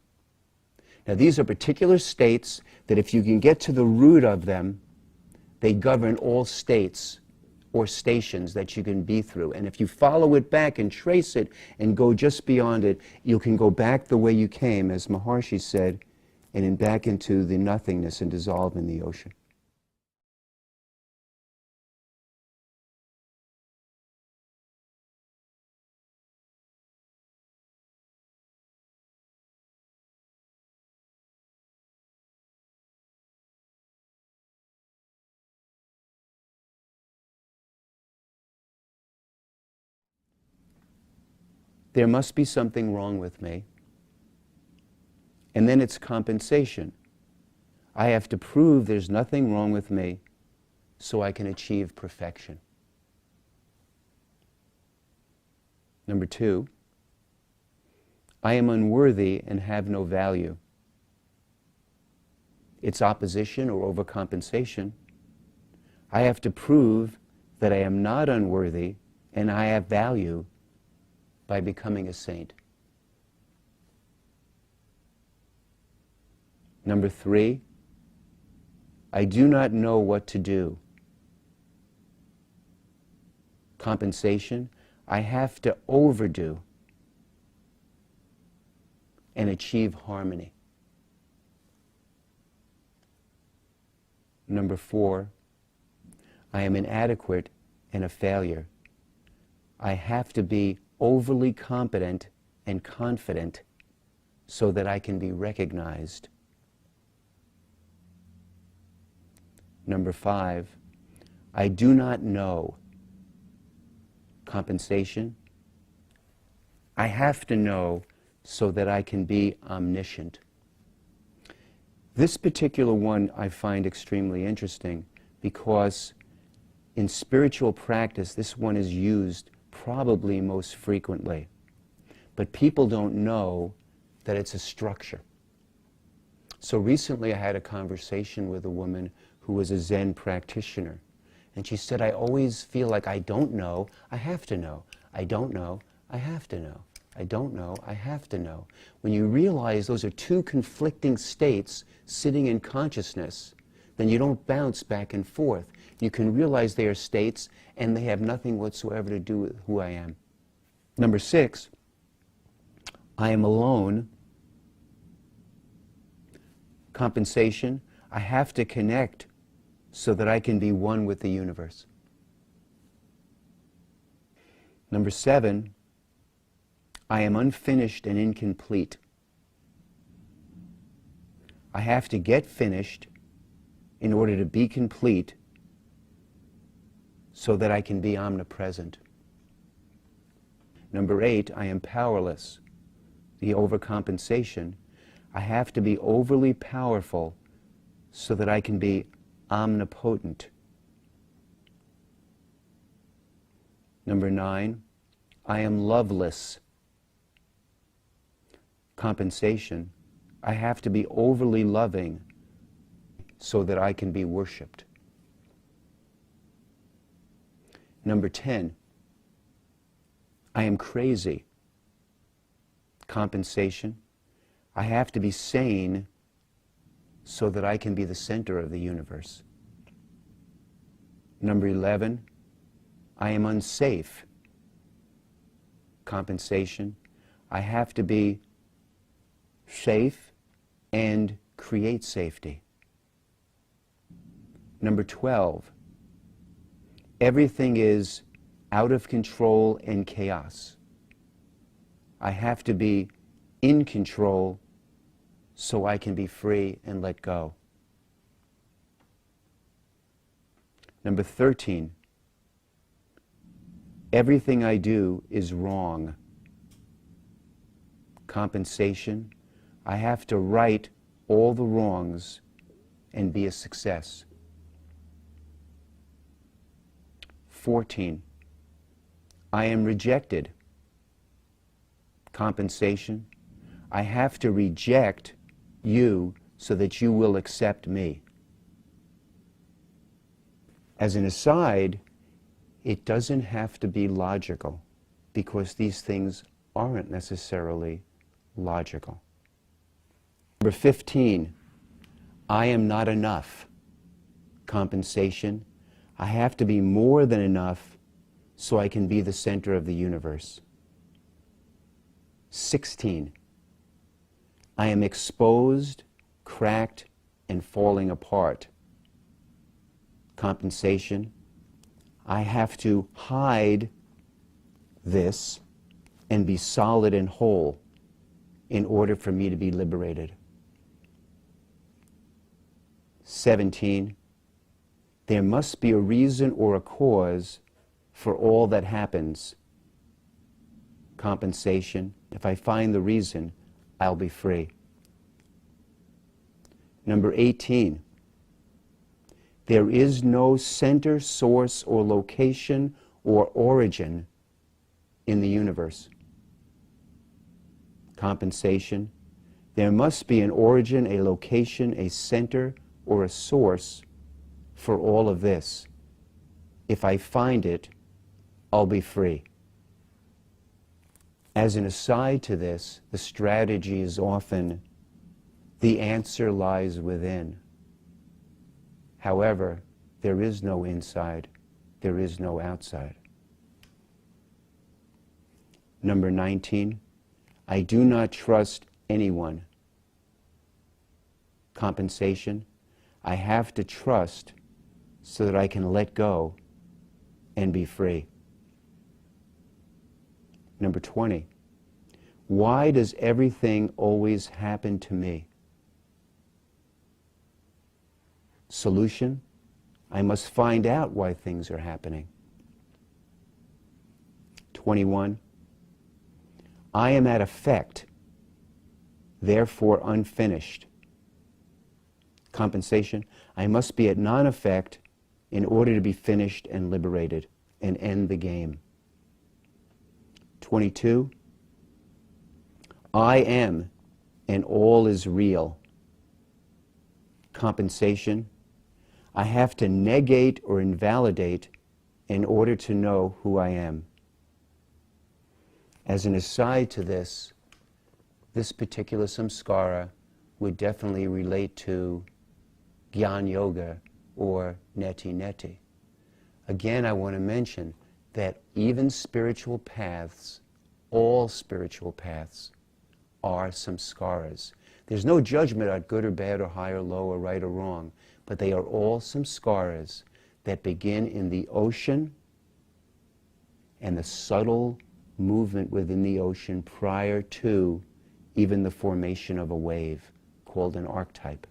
Now these are particular states that if you can get to the root of them, they govern all states or stations that you can be through. And if you follow it back and trace it and go just beyond it, you can go back the way you came, as Maharshi said, and then back into the nothingness and dissolve in the ocean. There must be something wrong with me. And then it's compensation. I have to prove there's nothing wrong with me so I can achieve perfection. Number 2, I am unworthy and have no value. It's opposition or overcompensation. I have to prove that I am not unworthy and I have value by becoming a saint. Number 3, I do not know what to do. Compensation, I have to overdo and achieve harmony. Number 4, I am inadequate and a failure. I have to be overly competent and confident so that I can be recognized. Number 5, I do not know. Compensation, I have to know so that I can be omniscient. This particular one I find extremely interesting because in spiritual practice this one is used probably most frequently. But people don't know that it's a structure. So recently I had a conversation with a woman who was a Zen practitioner. And she said, I always feel like I don't know, I have to know. I don't know, I have to know. I don't know, I have to know. When you realize those are 2 conflicting states sitting in consciousness, then you don't bounce back and forth. You can realize they are states and they have nothing whatsoever to do with who I am. Number 6, I am alone. Compensation, I have to connect so that I can be one with the universe. Number 7, I am unfinished and incomplete. I have to get finished in order to be complete so that I can be omnipresent. Number 8, I am powerless. The overcompensation. I have to be overly powerful so that I can be omnipotent. Number 9, I am loveless. Compensation. I have to be overly loving so that I can be worshipped. Number 10, I am crazy. Compensation. I have to be sane so that I can be the center of the universe. Number 11, I am unsafe. Compensation. I have to be safe and create safety. Number 12, everything is out of control and chaos. I have to be in control so I can be free and let go. Number 13, everything I do is wrong. Compensation. I have to right all the wrongs and be a success. 14, I am rejected. Compensation. I have to reject you so that you will accept me. As an aside, it doesn't have to be logical, because these things aren't necessarily logical. Number 15, I am not enough. Compensation. I have to be more than enough so I can be the center of the universe. 16, I am exposed, cracked, and falling apart. Compensation. I have to hide this and be solid and whole in order for me to be liberated. 17, there must be a reason or a cause for all that happens. Compensation. If I find the reason, I'll be free. Number 18, there is no center, source, or location or origin in the universe. Compensation. There must be an origin, a location, a center, or a source for all of this. If I find it, I'll be free. As an aside to this, the strategy is often, the answer lies within. However, there is no inside, there is no outside. Number 19, I do not trust anyone. Compensation. I have to trust so that I can let go and be free. Number 20, why does everything always happen to me? Solution, I must find out why things are happening. 21, I am at effect, therefore unfinished. Compensation, I must be at non-effect in order to be finished and liberated and end the game. 22, I am, and all is real. Compensation, I have to negate or invalidate in order to know who I am. As an aside to this particular samskara would definitely relate to Gyan Yoga or Neti Neti. Again, I want to mention that even spiritual paths, all spiritual paths, are samskaras. There's no judgment on good or bad or high or low or right or wrong, but they are all samskaras that begin in the ocean and the subtle movement within the ocean prior to even the formation of a wave, called an archetype.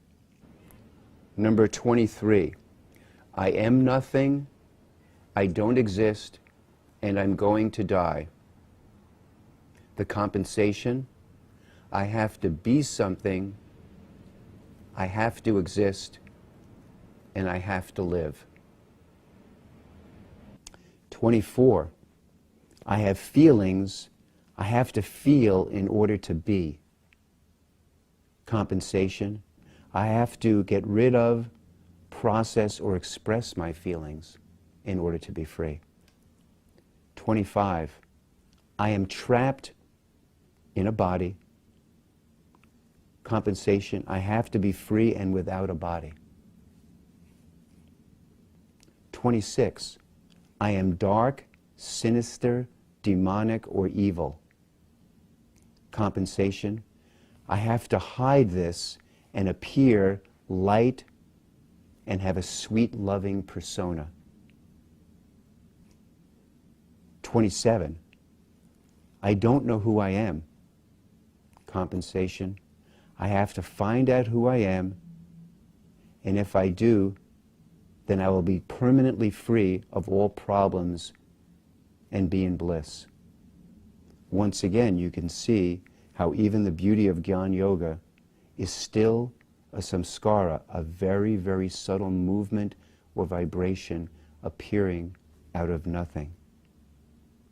Number 23, I am nothing, I don't exist, and I'm going to die. The compensation, I have to be something, I have to exist, and I have to live. 24, I have feelings, I have to feel in order to be. Compensation, I have to get rid of, process, or express my feelings in order to be free. 25, I am trapped in a body. Compensation, I have to be free and without a body. 26, I am dark, sinister, demonic, or evil. Compensation, I have to hide this and appear light and have a sweet, loving persona. 27, I don't know who I am. Compensation, I have to find out who I am, and if I do, then I will be permanently free of all problems and be in bliss. Once again, you can see how even the beauty of Gyan Yoga is still a samskara, a very, very subtle movement or vibration appearing out of nothing.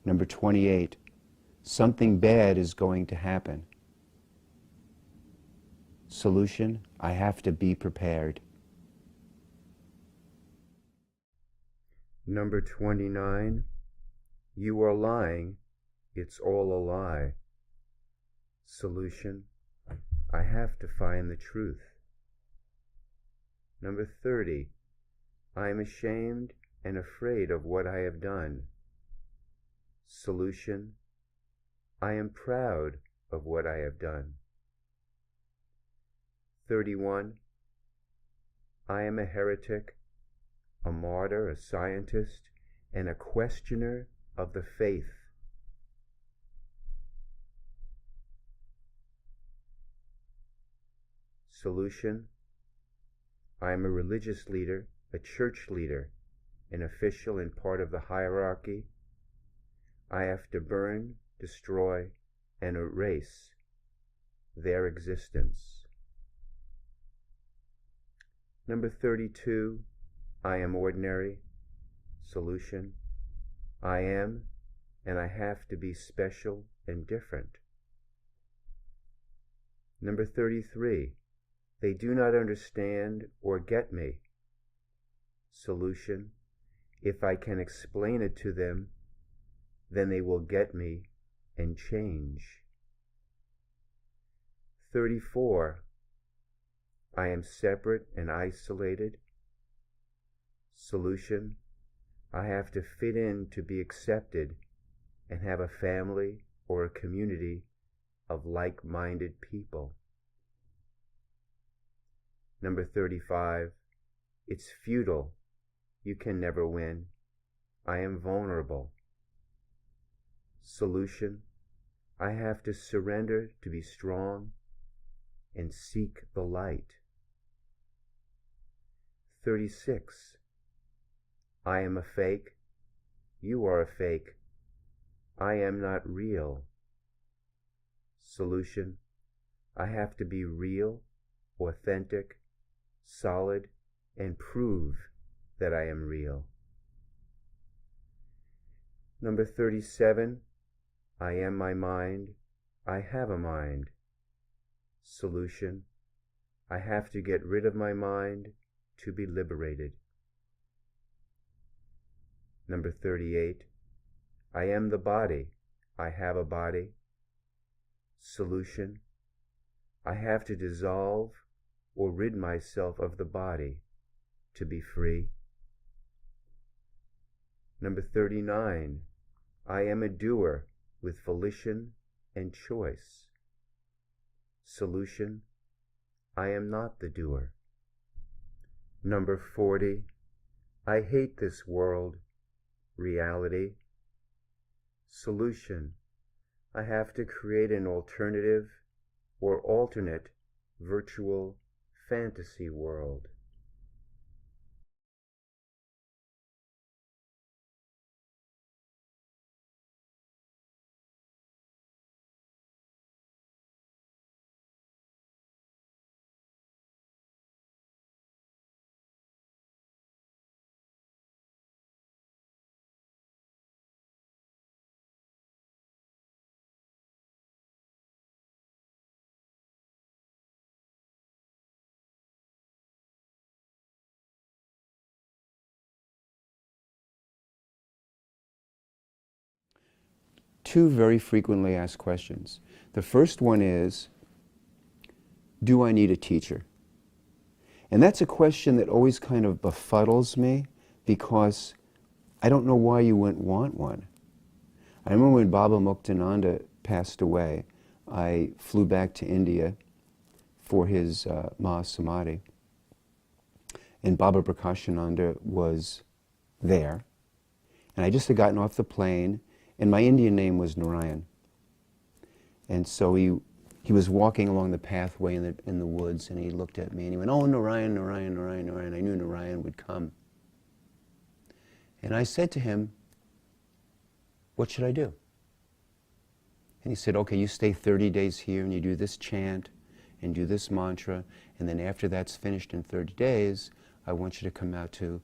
Number 28, something bad is going to happen. Solution, I have to be prepared. Number 29, you are lying, it's all a lie. Solution, I have to find the truth. Number 30, I am ashamed and afraid of what I have done. Solution, I am proud of what I have done. 31, I am a heretic, a martyr, a scientist, and a questioner of the faith. Solution, I am a religious leader, a church leader, an official and part of the hierarchy. I have to burn, destroy, and erase their existence. Number 32, I am ordinary. Solution, I am and I have to be special and different. Number 33, they do not understand or get me. Solution, if I can explain it to them, then they will get me and change. 34, I am separate and isolated. Solution, I have to fit in to be accepted and have a family or a community of like-minded people. Number 35, it's futile. You can never win. I am vulnerable. Solution, I have to surrender to be strong and seek the light. 36, I am a fake. You are a fake. I am not real. Solution, I have to be real, authentic, solid, and prove that I am real. Number 37, I am my mind. I have a mind. Solution, I have to get rid of my mind to be liberated. Number 38, I am the body. I have a body. Solution, I have to dissolve or rid myself of the body to be free. Number 39, I am a doer with volition and choice. Solution, I am not the doer. Number 40, I hate this world, reality. Solution, I have to create an alternative or alternate virtual fantasy world. Two very frequently asked questions. The first one is, do I need a teacher? And that's a question that always kind of befuddles me because I don't know why you wouldn't want one. I remember when Baba Muktananda passed away, I flew back to India for his Mahasamadhi, and Baba Prakashananda was there. And I just had gotten off the plane, and my Indian name was Narayan. And so he was walking along the pathway in the woods, and he looked at me, and he went, "Oh, Narayan, Narayan, Narayan, Narayan." I knew Narayan would come. And I said to him, "What should I do?" And he said, "Okay, you stay 30 days here, and you do this chant, and do this mantra, and then after that's finished in 30 days, I want you to come out to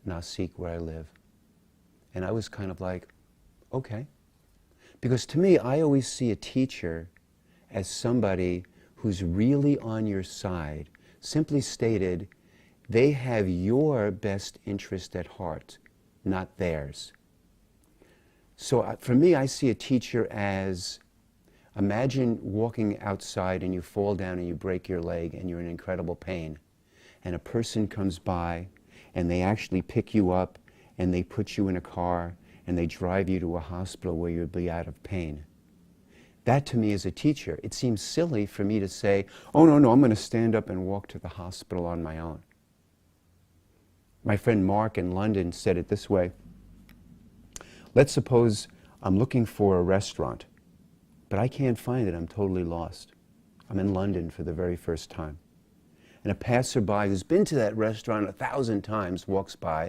Nasik, where I live." And I was kind of like, okay. Because to me, I always see a teacher as somebody who's really on your side. Simply stated, they have your best interest at heart, not theirs. So for me, I see a teacher as, imagine walking outside and you fall down and you break your leg and you're in incredible pain. And a person comes by and they actually pick you up and they put you in a car and they drive you to a hospital where you'll be out of pain. That to me is a teacher. It seems silly for me to say, "Oh, no, I'm going to stand up and walk to the hospital on my own." My friend Mark in London said it this way. Let's suppose I'm looking for a restaurant, but I can't find it. I'm totally lost. I'm in London for the very first time. And a passerby who's been to that restaurant 1,000 times walks by,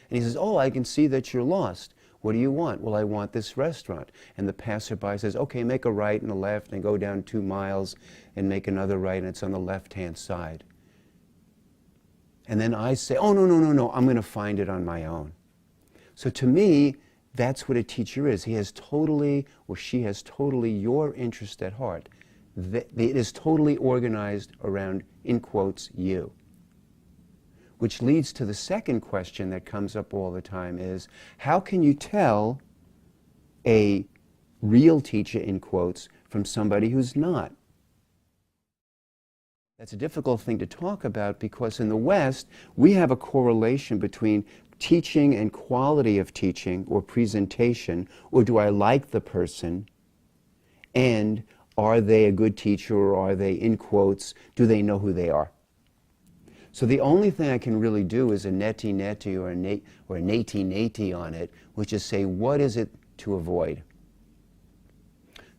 and he says, "Oh, I can see that you're lost. What do you want?" "Well, I want this restaurant." And the passerby says, "Okay, make a right and a left and go down 2 miles and make another right, and it's on the left-hand side." And then I say, "Oh, no, I'm going to find it on my own." So to me, that's what a teacher is. He has totally, or she has totally your interest at heart. It is totally organized around, in quotes, you. Which leads to the second question that comes up all the time is, how can you tell a real teacher, in quotes, from somebody who's not? That's a difficult thing to talk about because in the West, we have a correlation between teaching and quality of teaching or presentation, or do I like the person, and are they a good teacher, or are they, in quotes, do they know who they are? So the only thing I can really do is a neti-neti or a neti-neti on it, which is say, what is it to avoid?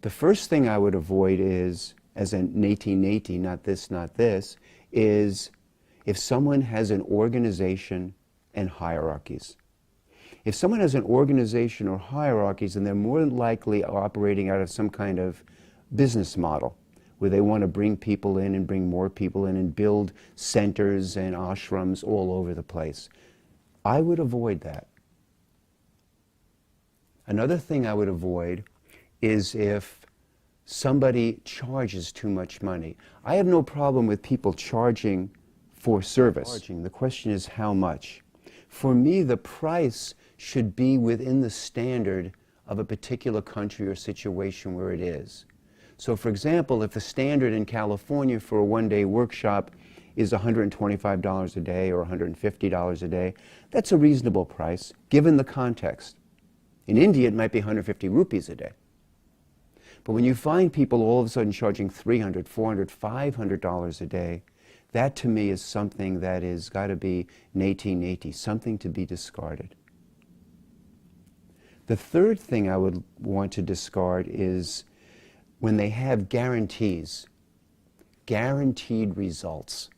The first thing I would avoid is, as a neti-neti, not this, is if someone has an organization and hierarchies. If someone has an organization or hierarchies, then they're more than likely operating out of some kind of business model where they want to bring people in and bring more people in and build centers and ashrams all over the place. I would avoid that. Another thing I would avoid is if somebody charges too much money. I have no problem with people charging for service. The question is how much. For me, the price should be within the standard of a particular country or situation where it is. So for example, if the standard in California for a one-day workshop is $125 a day or $150 a day, that's a reasonable price given the context. In India, it might be 150 rupees a day. But when you find people all of a sudden charging $300, $400, $500 a day, that to me is something that is got to be neti-neti, something to be discarded. The third thing I would want to discard is when they have guarantees, guaranteed results.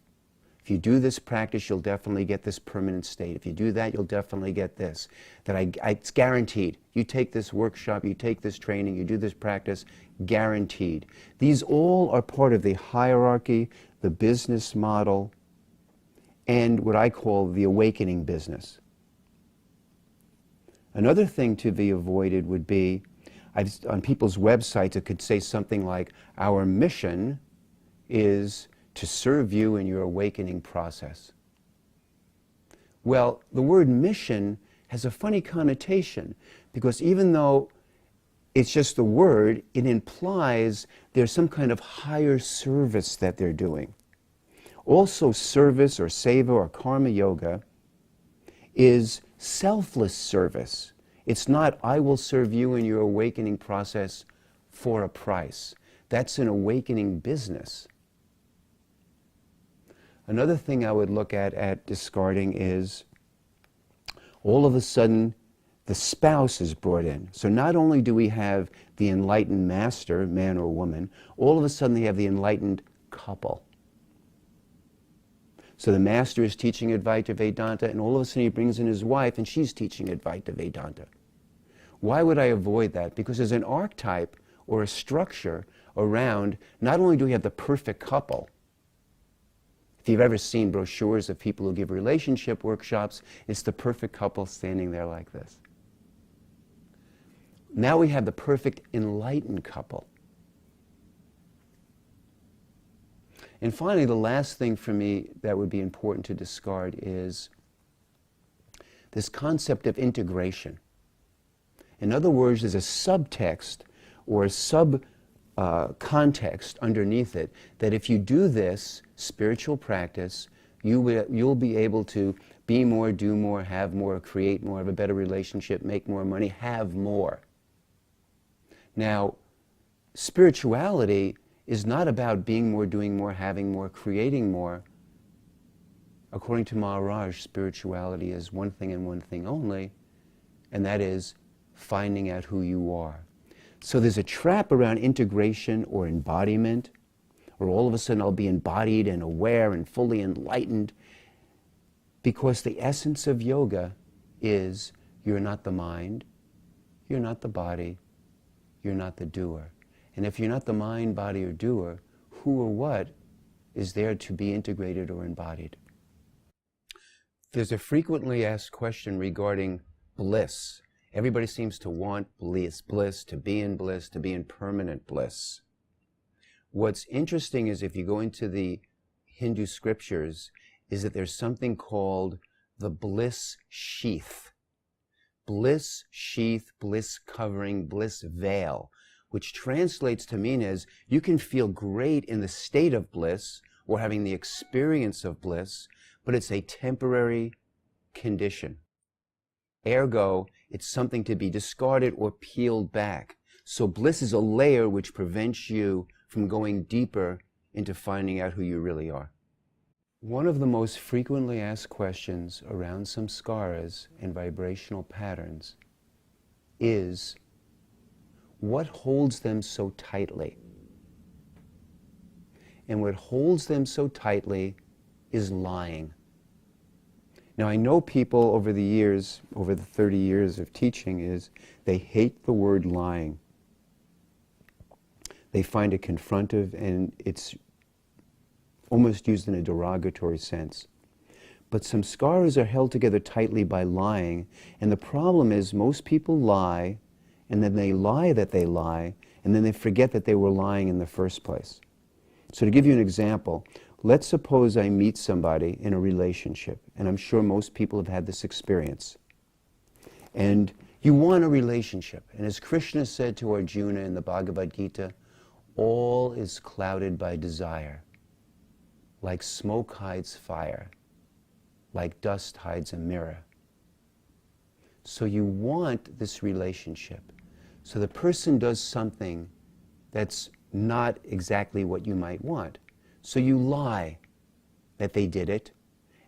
If you do this practice, you'll definitely get this permanent state. If you do that, you'll definitely get this. It's guaranteed. You take this workshop, you take this training, you do this practice, guaranteed. These all are part of the hierarchy, the business model, and what I call the awakening business. Another thing to be avoided would be, on people's websites, it could say something like, our mission is to serve you in your awakening process. Well, the word mission has a funny connotation, because even though it's just a word, it implies there's some kind of higher service that they're doing. Also, service or seva or karma yoga is selfless service. It's not, I will serve you in your awakening process for a price. That's an awakening business. Another thing I would look at discarding is, all of a sudden, the spouse is brought in. So not only do we have the enlightened master, man or woman, all of a sudden they have the enlightened couple. So the master is teaching Advaita Vedanta, and all of a sudden he brings in his wife, and she's teaching Advaita Vedanta. Why would I avoid that? Because there's an archetype or a structure around, not only do we have the perfect couple. If you've ever seen brochures of people who give relationship workshops, it's the perfect couple standing there like this. Now we have the perfect enlightened couple. And finally, the last thing for me that would be important to discard is this concept of integration. In other words, there's a subtext or a context underneath it, that if you do this spiritual practice, you'll be able to be more, do more, have more, create more, have a better relationship, make more money, have more. Now, spirituality is not about being more, doing more, having more, creating more. According to Maharaj, spirituality is one thing and one thing only, and that is finding out who you are. So there's a trap around integration or embodiment, or all of a sudden I'll be embodied and aware and fully enlightened, because the essence of yoga is you're not the mind, you're not the body, you're not the doer. And if you're not the mind, body, or doer, who or what is there to be integrated or embodied? There's a frequently asked question regarding bliss. Everybody seems to want bliss, to be in permanent bliss. What's interesting is, if you go into the Hindu scriptures, is that there's something called the bliss sheath. Bliss sheath, bliss covering, bliss veil, which translates to mean as you can feel great in the state of bliss or having the experience of bliss, but it's a temporary condition. Ergo, it's something to be discarded or peeled back. So bliss is a layer which prevents you from going deeper into finding out who you really are. One of the most frequently asked questions around samskaras and vibrational patterns is, what holds them so tightly? And what holds them so tightly is lying. Now, I know people over the years, over the 30 years of teaching, is they hate the word lying. They find it confrontive, and it's almost used in a derogatory sense. But samskaras are held together tightly by lying, and the problem is most people lie, and then they lie that they lie, and then they forget that they were lying in the first place. So to give you an example, let's suppose I meet somebody in a relationship, and I'm sure most people have had this experience. And you want a relationship, and as Krishna said to Arjuna in the Bhagavad Gita, all is clouded by desire. Like smoke hides fire, like dust hides a mirror. So you want this relationship. So the person does something that's not exactly what you might want. So you lie that they did it,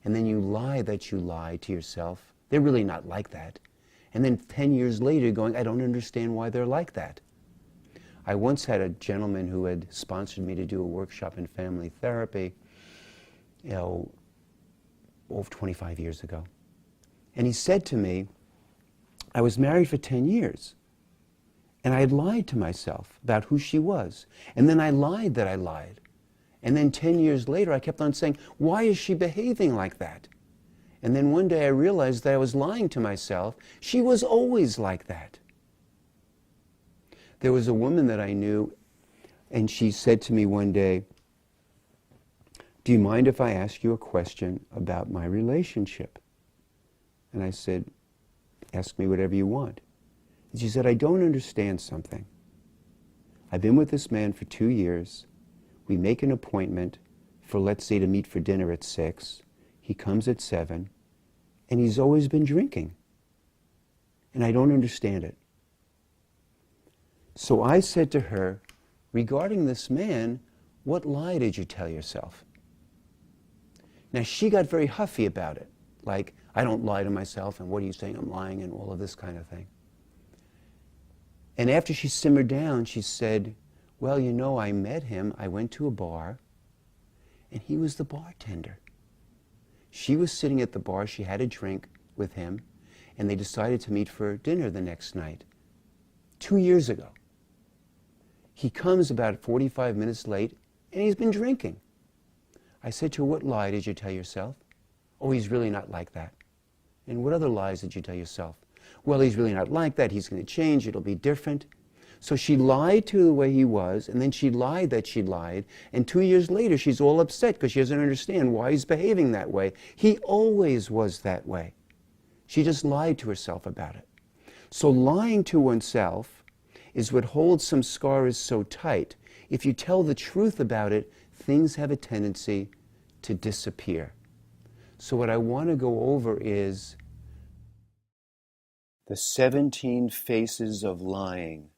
and then you lie that you lie to yourself. They're really not like that. And then 10 years later going, I don't understand why they're like that. I once had a gentleman who had sponsored me to do a workshop in family therapy, over 25 years ago. And he said to me, I was married for 10 years, and I had lied to myself about who she was. And then I lied that I lied. And then 10 years later, I kept on saying, why is she behaving like that? And then one day I realized that I was lying to myself. She was always like that. There was a woman that I knew, and she said to me one day, do you mind if I ask you a question about my relationship? And I said, ask me whatever you want. And she said, I don't understand something. I've been with this man for 2 years. We make an appointment for, let's say, to meet for dinner at 6. He comes at 7, and he's always been drinking. And I don't understand it. So I said to her, regarding this man, what lie did you tell yourself? Now, she got very huffy about it. Like, I don't lie to myself, and what are you saying, I'm lying, and all of this kind of thing. And after she simmered down, she said, well, you know, I met him, I went to a bar, and he was the bartender. She was sitting at the bar, she had a drink with him, and they decided to meet for dinner the next night. 2 years ago. He comes about 45 minutes late, and he's been drinking. I said to her, what lie did you tell yourself? Oh, he's really not like that. And what other lies did you tell yourself? Well, he's really not like that. He's going to change. It'll be different. So she lied to the way he was, and then she lied that she lied. And 2 years later, she's all upset because she doesn't understand why he's behaving that way. He always was that way. She just lied to herself about it. So lying to oneself is what holds some scars so tight. If you tell the truth about it, things have a tendency to disappear. So what I want to go over is the 17 faces of lying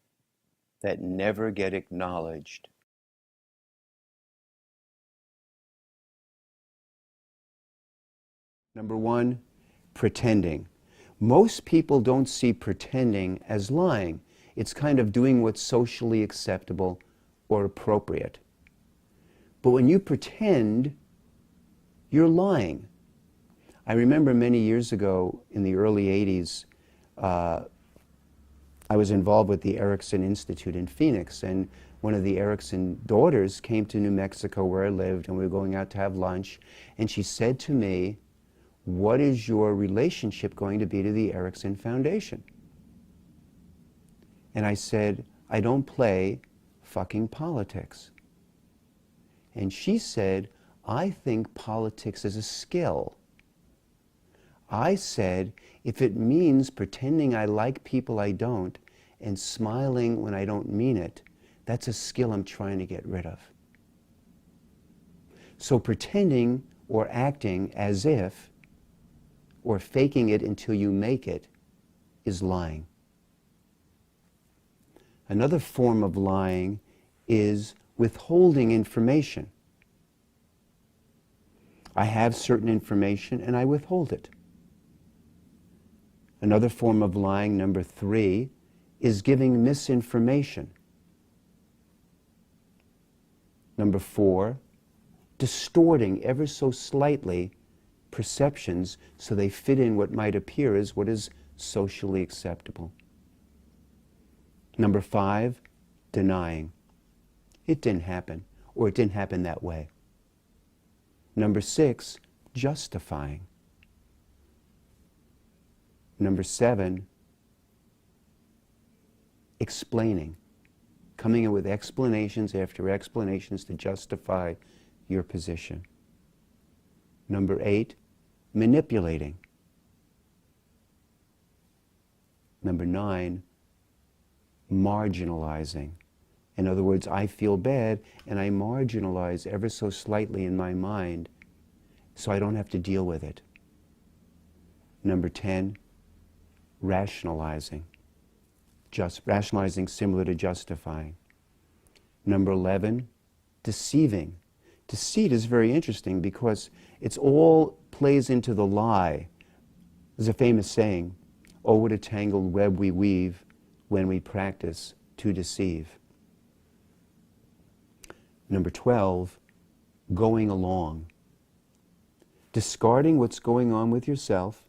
that never get acknowledged. Number 1, pretending. Most people don't see pretending as lying. It's kind of doing what's socially acceptable or appropriate. But when you pretend, you're lying. I remember many years ago, in the early 80s, I was involved with the Erickson Institute in Phoenix, and one of the Erickson daughters came to New Mexico where I lived, and we were going out to have lunch, and she said to me, what is your relationship going to be to the Erickson Foundation? And I said, I don't play fucking politics. And she said, I think politics is a skill. I said, if it means pretending I like people I don't and smiling when I don't mean it, that's a skill I'm trying to get rid of. So pretending or acting as if, or faking it until you make it, is lying. Another form of lying is withholding information. I have certain information and I withhold it. Another form of lying, number 3, is giving misinformation. Number 4, distorting ever so slightly perceptions so they fit in what might appear as what is socially acceptable. Number 5, denying. It didn't happen, or it didn't happen that way. Number 6, justifying. Number 7, explaining. Coming in with explanations after explanations to justify your position. Number 8, manipulating. Number 9, marginalizing. In other words, I feel bad and I marginalize ever so slightly in my mind so I don't have to deal with it. Number 10, rationalizing. Just rationalizing similar to justifying. Number 11, deceiving. Deceit is very interesting because it's all plays into the lie. There's a famous saying, oh, what a tangled web we weave when we practice to deceive. Number 12, going along. Discarding what's going on with yourself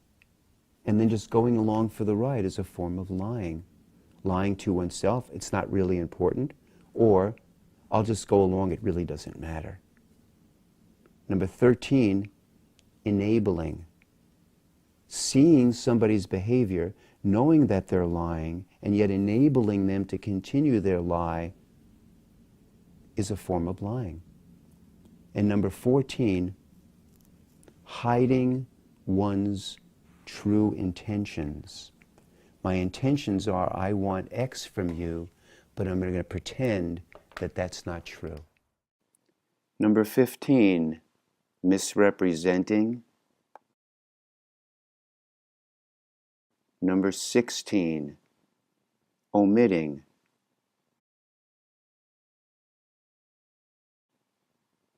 and then just going along for the ride is a form of lying. Lying to oneself, it's not really important, or I'll just go along, it really doesn't matter. Number 13, enabling. Seeing somebody's behavior, knowing that they're lying, and yet enabling them to continue their lie is a form of lying. And number 14, hiding one's true intentions. My intentions are, I want X from you, but I'm going to pretend that that's not true. Number 15, misrepresenting. Number 16, omitting.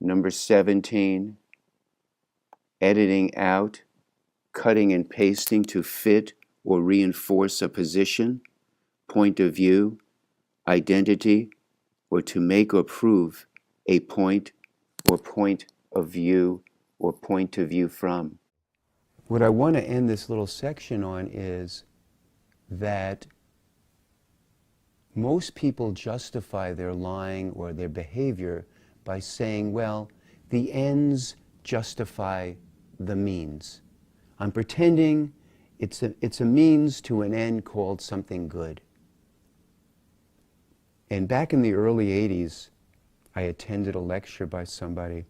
Number 17, editing out, cutting and pasting to fit or reinforce a position, point of view, identity, or to make or prove a point or point of view or point of view from. What I want to end this little section on is that most people justify their lying or their behavior by saying, well, the ends justify the means. I'm pretending it's a means to an end called something good. And back in the early 80s, I attended a lecture by somebody,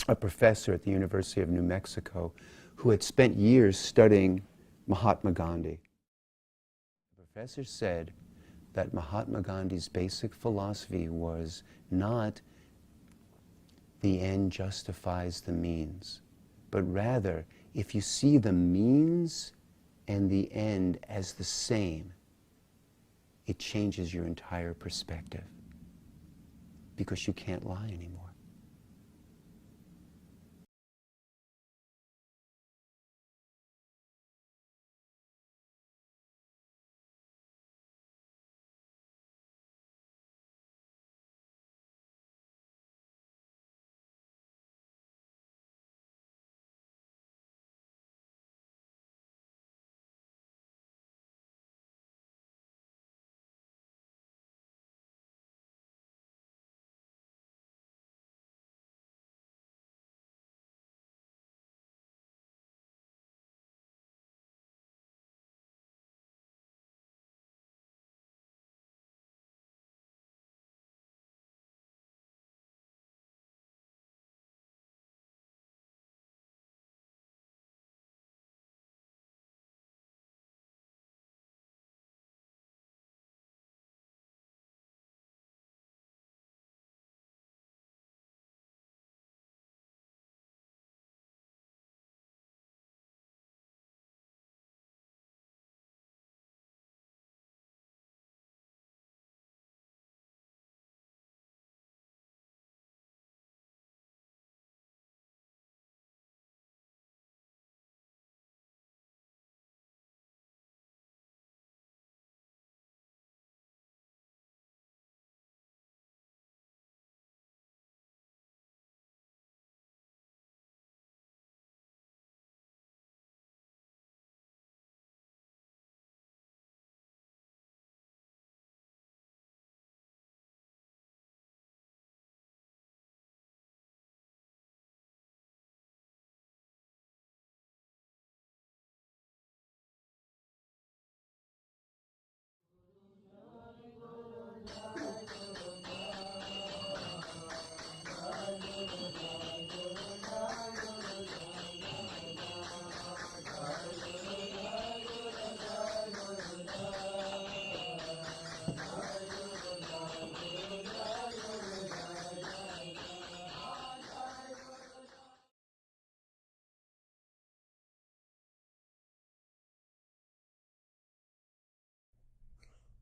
a professor at the University of New Mexico, who had spent years studying Mahatma Gandhi. The professor said that Mahatma Gandhi's basic philosophy was not the end justifies the means, but rather, if you see the means and the end as the same, it changes your entire perspective, because you can't lie anymore.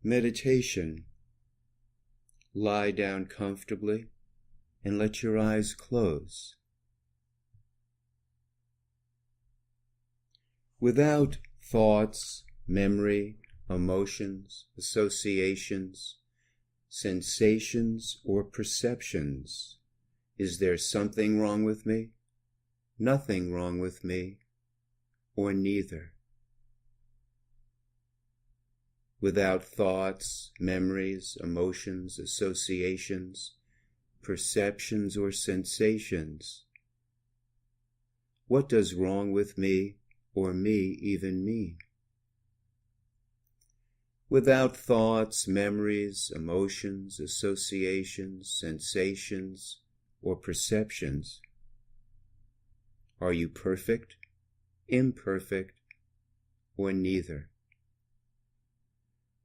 Meditation. Lie down comfortably and let your eyes close. Without thoughts, memory, emotions, associations, sensations, or perceptions? Is there something wrong with me? Nothing wrong with me, or neither? Without thoughts, memories, emotions, associations, perceptions, or sensations, what does wrong with me or me even mean? Without thoughts, memories, emotions, associations, sensations, or perceptions, are you perfect, imperfect, or neither?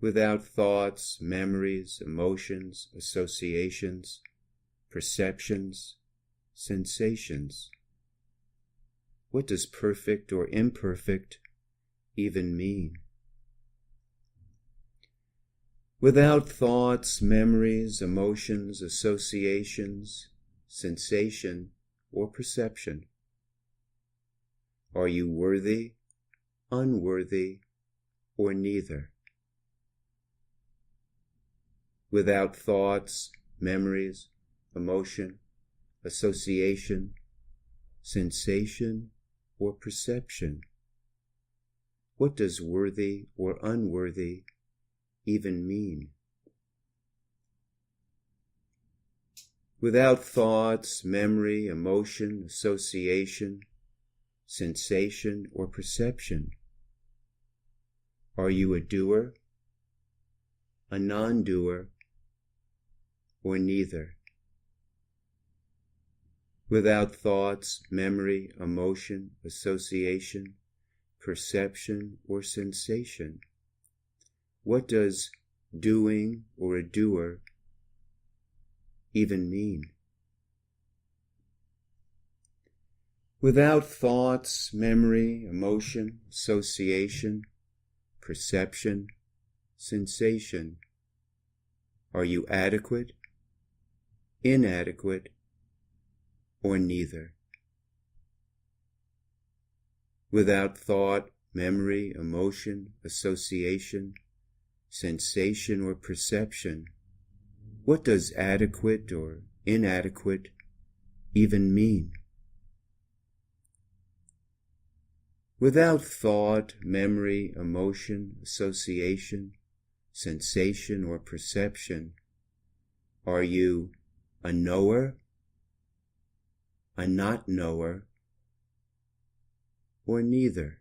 Without thoughts, memories, emotions, associations, perceptions, sensations, what does perfect or imperfect even mean? Without thoughts, memories, emotions, associations, sensation, or perception, are you worthy, unworthy, or neither? Without thoughts, memories, emotion, association, sensation, or perception, what does worthy or unworthy even mean? Without thoughts, memory, emotion, association, sensation, or perception, are you a doer, a non-doer, or neither? Without thoughts, memory, emotion, association, perception, or sensation, what does doing or a doer even mean? Without thoughts, memory, emotion, association, perception, sensation, are you adequate, inadequate, or neither? Without thought, memory, emotion, association, sensation, or perception, what does adequate or inadequate even mean? Without thought, memory, emotion, association, sensation, or perception, are you a knower, a not knower, or neither?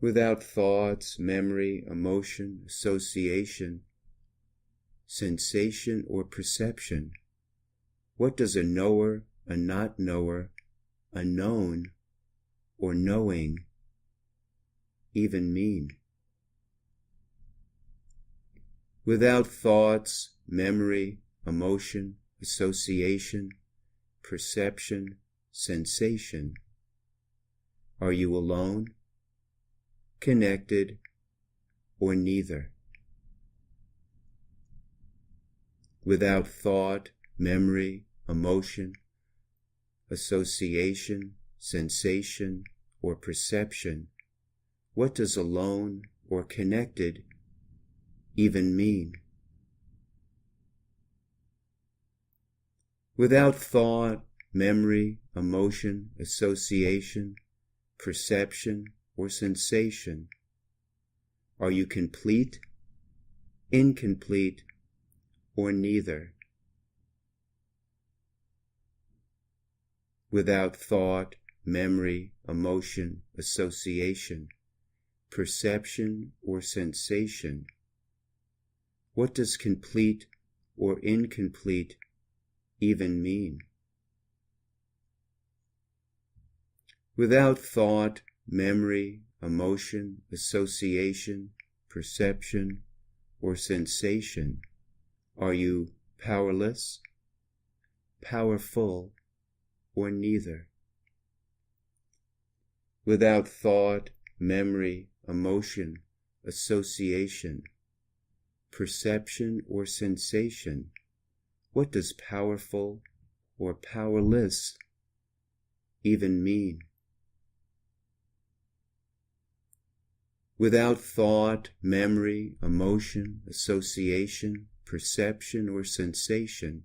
Without thoughts, memory, emotion, association, sensation, or perception, what does a knower, a not knower, a known, or knowing even mean? Without thoughts, memory, emotion, association, perception, sensation, are you alone, connected, or neither? Without thought, memory, emotion, association, sensation, or perception, what does alone or connected even mean? Without thought, memory, emotion, association, perception, or sensation, are you complete, incomplete, or neither? Without thought, memory, emotion, association, perception, or sensation, what does complete or incomplete even mean? Without thought, memory, emotion, association, perception, or sensation, are you powerless, powerful, or neither? Without thought, memory, emotion, association, perception, or sensation, what does powerful or powerless even mean? Without thought, memory, emotion, association, perception, or sensation,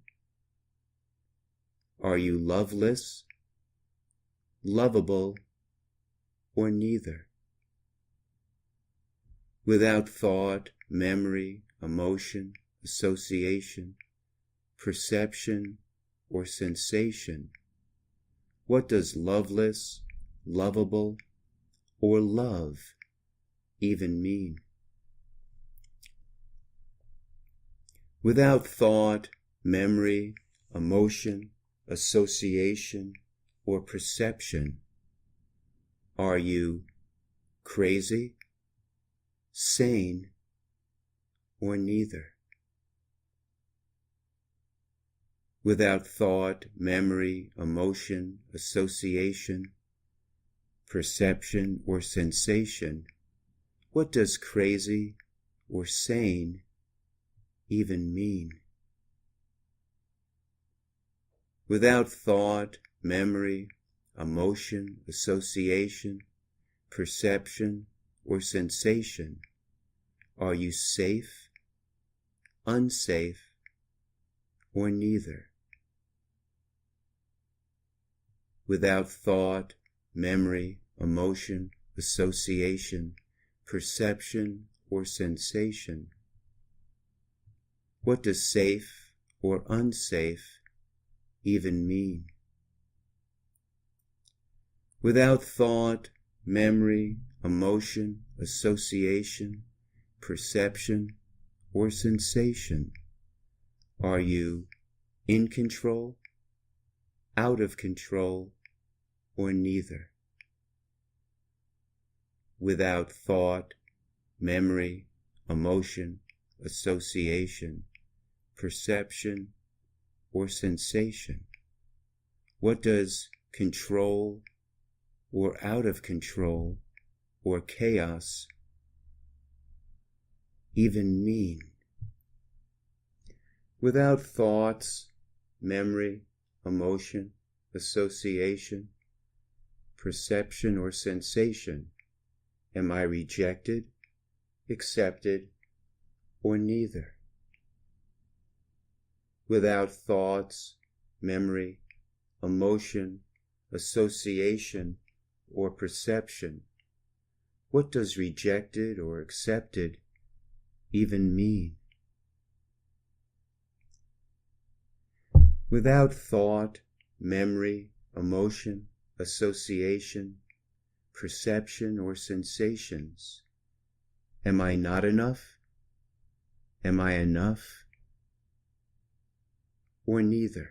are you loveless, lovable, or neither? Without thought, memory, emotion, association, perception, or sensation, what does loveless, lovable, or love even mean? Without thought, memory, emotion, association, or perception, are you crazy, sane, or neither? Without thought, memory, emotion, association, perception, or sensation, what does crazy or sane even mean? Without thought, memory, emotion, association, perception, or sensation, are you safe, unsafe, or neither? Without thought, memory, emotion, association, perception, or sensation, what does safe or unsafe even mean? Without thought, memory, emotion, association, perception, or sensation, are you in control, out of control, or neither? Without thought, memory, emotion, association, perception, or sensation, what does control or out of control or chaos even mean? Without thoughts, memory, emotion, association, perception, or sensation, am I rejected, accepted, or neither? Without thoughts, memory, emotion, association, or perception, what does rejected or accepted even mean? Without thought, memory, emotion, association, perception, or sensations, am I not enough? Am I enough? Or neither?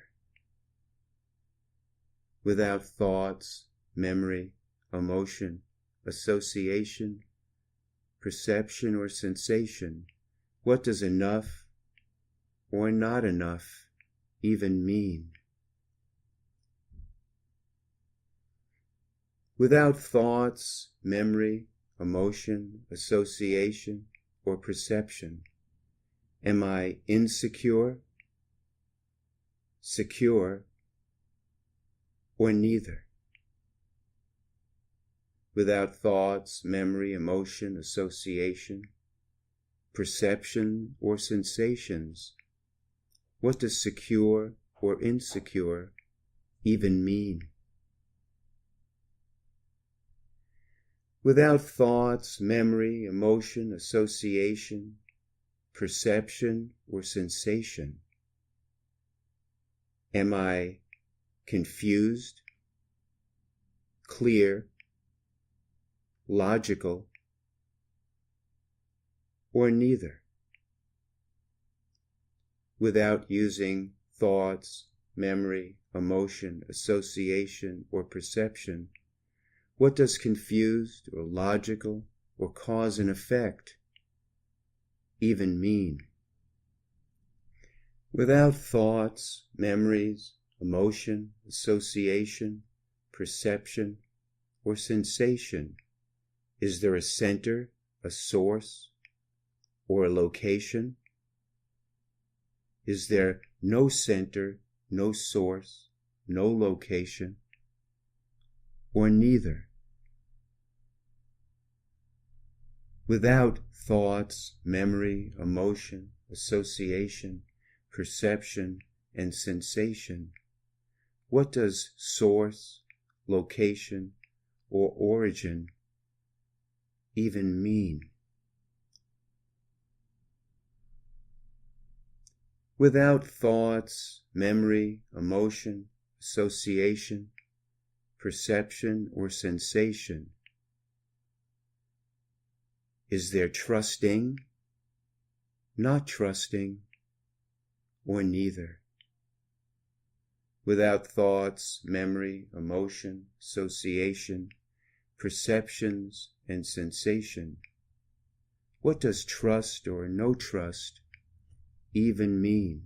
Without thoughts, memory, emotion, association, perception, or sensation, what does enough or not enough even mean? Without thoughts, memory, emotion, association, or perception, am I insecure, secure, or neither? Without thoughts, memory, emotion, association, perception, or sensations, what does secure or insecure even mean? Without thoughts, memory, emotion, association, perception, or sensation, am I confused, clear, logical, or neither? Without using thoughts, memory, emotion, association, or perception, what does confused or logical or cause and effect even mean? Without thoughts, memories, emotion, association, perception, or sensation, is there a center, a source, or a location? Is there no center, no source, no location, or neither? Without thoughts, memory, emotion, association, perception, and sensation, what does source, location, or origin even mean? Without thoughts, memory, emotion, association, perception, or sensation, is there trusting, not trusting, or neither? Without thoughts, memory, emotion, association, perceptions, and sensation, what does trust or no trust even mean?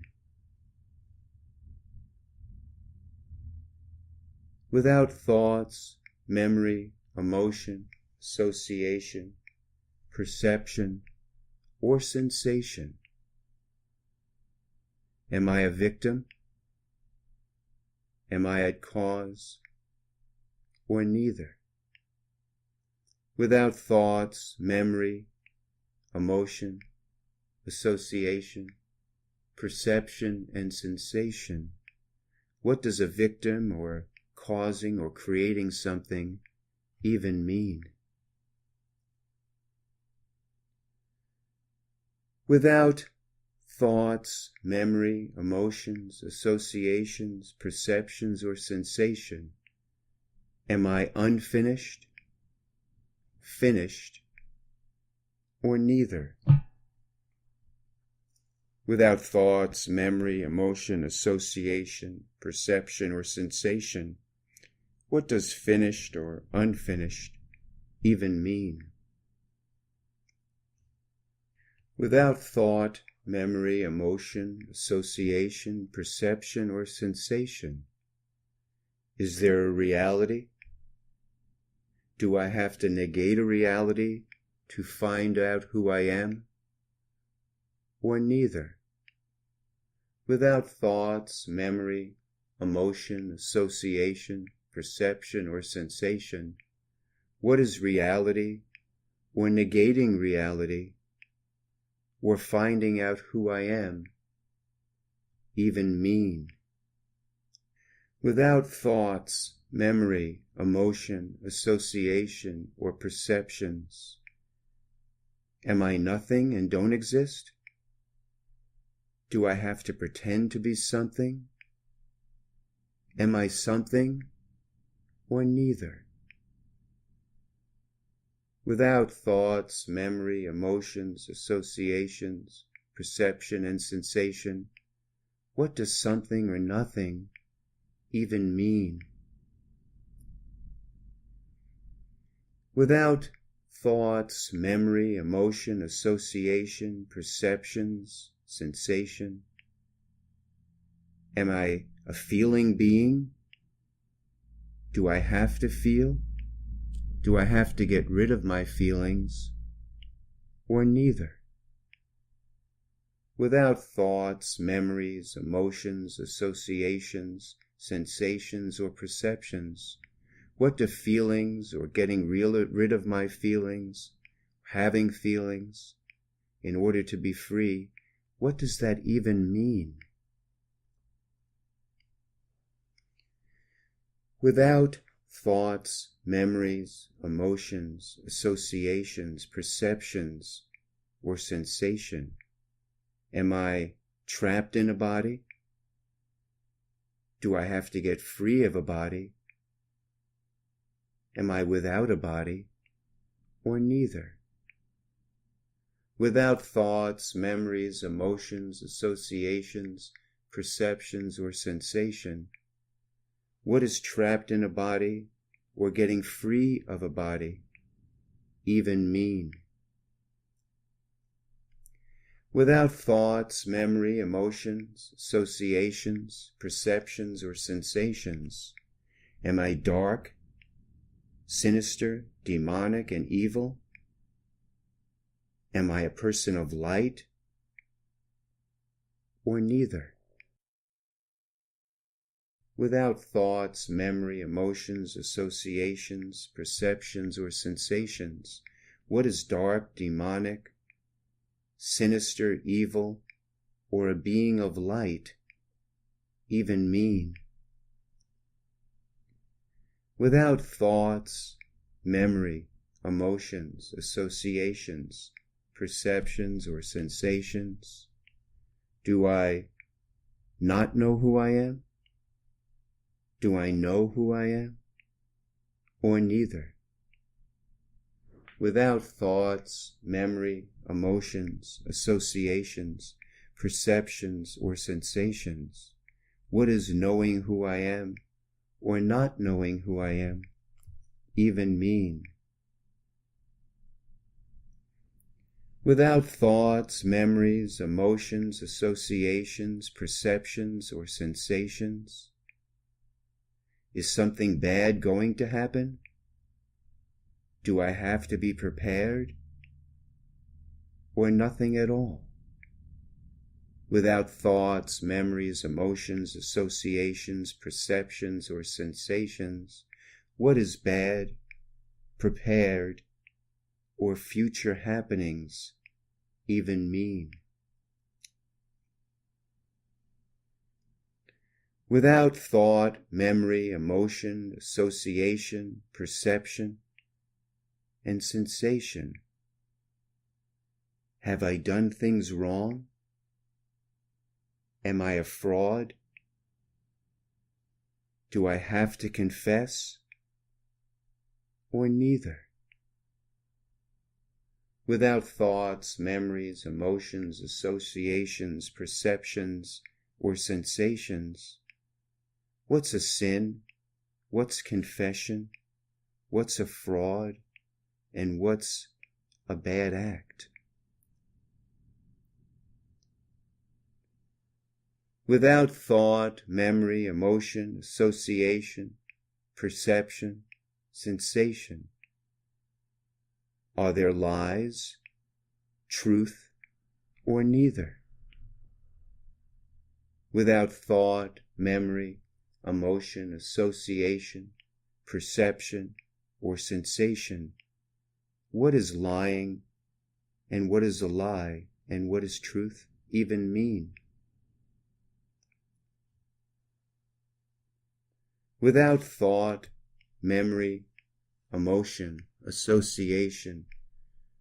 Without thoughts, memory, emotion, association, perception, or sensation, am I a victim? Am I at cause? Or neither? Without thoughts, memory, emotion, association, perception, and sensation, what does a victim or causing or creating something even mean? Without thoughts, memory, emotions, associations, perceptions, or sensation, am I unfinished, finished, or neither? Without thoughts, memory, emotion, association, perception, or sensation, what does finished or unfinished even mean? Without thought, memory, emotion, association, perception, or sensation, is there a reality? Do I have to negate a reality to find out who I am? Or neither? Without thoughts, memory, emotion, association, perception, or sensation, what is reality, or negating reality, or finding out who I am even mean? Without thoughts, memory, emotion, association, or perceptions, am I nothing and don't exist? Do I have to pretend to be something? Am I something or neither? Without thoughts, memory, emotions, associations, perception, and sensation, what does something or nothing even mean? Without thoughts, memory, emotion, association, perceptions, sensation, am I a feeling being? Do I have to feel? Do I have to get rid of my feelings? Or neither? Without thoughts, memories, emotions, associations, sensations, or perceptions, what do feelings or getting rid of my feelings, having feelings, in order to be free, what does that even mean? Without thoughts, memories, emotions, associations, perceptions, or sensation, am I trapped in a body? Do I have to get free of a body? Am I without a body, or neither? Without thoughts, memories, emotions, associations, perceptions, or sensation, what is trapped in a body or getting free of a body even mean? Without thoughts, memory, emotions, associations, perceptions, or sensations, am I dark, sinister, demonic, and evil? Am I a person of light, or neither? Without thoughts, memory, emotions, associations, perceptions, or sensations, What is dark, demonic, sinister, evil, or a being of light even mean? Without thoughts, memory, emotions, associations, perceptions, or sensations, do I not know who I am? Do I know who I am? Or neither? Without thoughts, memory, emotions, associations, perceptions, or sensations, what is knowing who I am or not knowing who I am even mean? Without thoughts, memories, emotions, associations, perceptions, or sensations, is something bad going to happen? Do I have to be prepared? Or nothing at all? Without thoughts, memories, emotions, associations, perceptions, or sensations, what is bad, prepared, or future happenings even mean? Without thought, memory, emotion, association, perception, and sensation, have I done things wrong? Am I a fraud? Do I have to confess? Or neither? Without thoughts, memories, emotions, associations, perceptions, or sensations, what's a sin? What's confession? What's a fraud? And what's a bad act? Without thought, memory, emotion, association, perception, sensation, are there lies, truth, or neither? Without thought, memory, emotion, association, perception, or sensation, what is lying, and what is a lie, and what is truth even mean? Without thought, memory, emotion, association,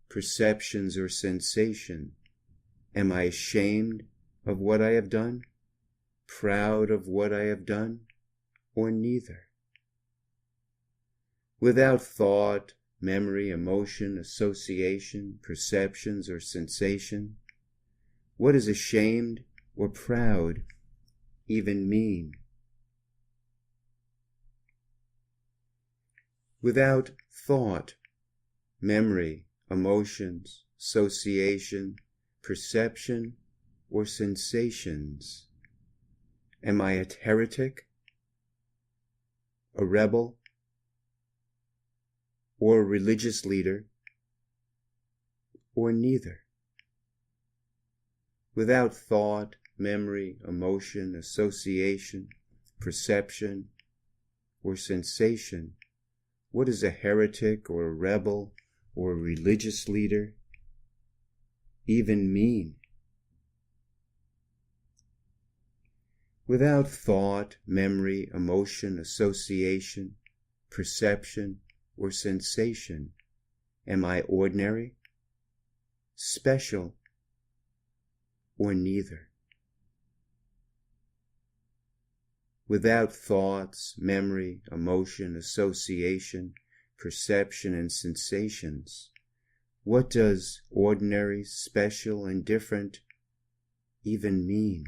perceptions, or sensation, am I ashamed of what I have done, proud of what I have done, or neither? Without thought, memory, emotion, association, perceptions, or sensation, what is ashamed or proud even mean? Without thought, memory, emotions, association, perception, or sensations, am I a heretic, a rebel, or a religious leader, or neither? Without thought, memory, emotion, association, perception, or sensation, what is a heretic or a rebel or a religious leader even mean? Without thought, memory, emotion, association, perception, or sensation, am I ordinary, special, or neither? Without thoughts, memory, emotion, association, perception, and sensations, what does ordinary, special, and different even mean?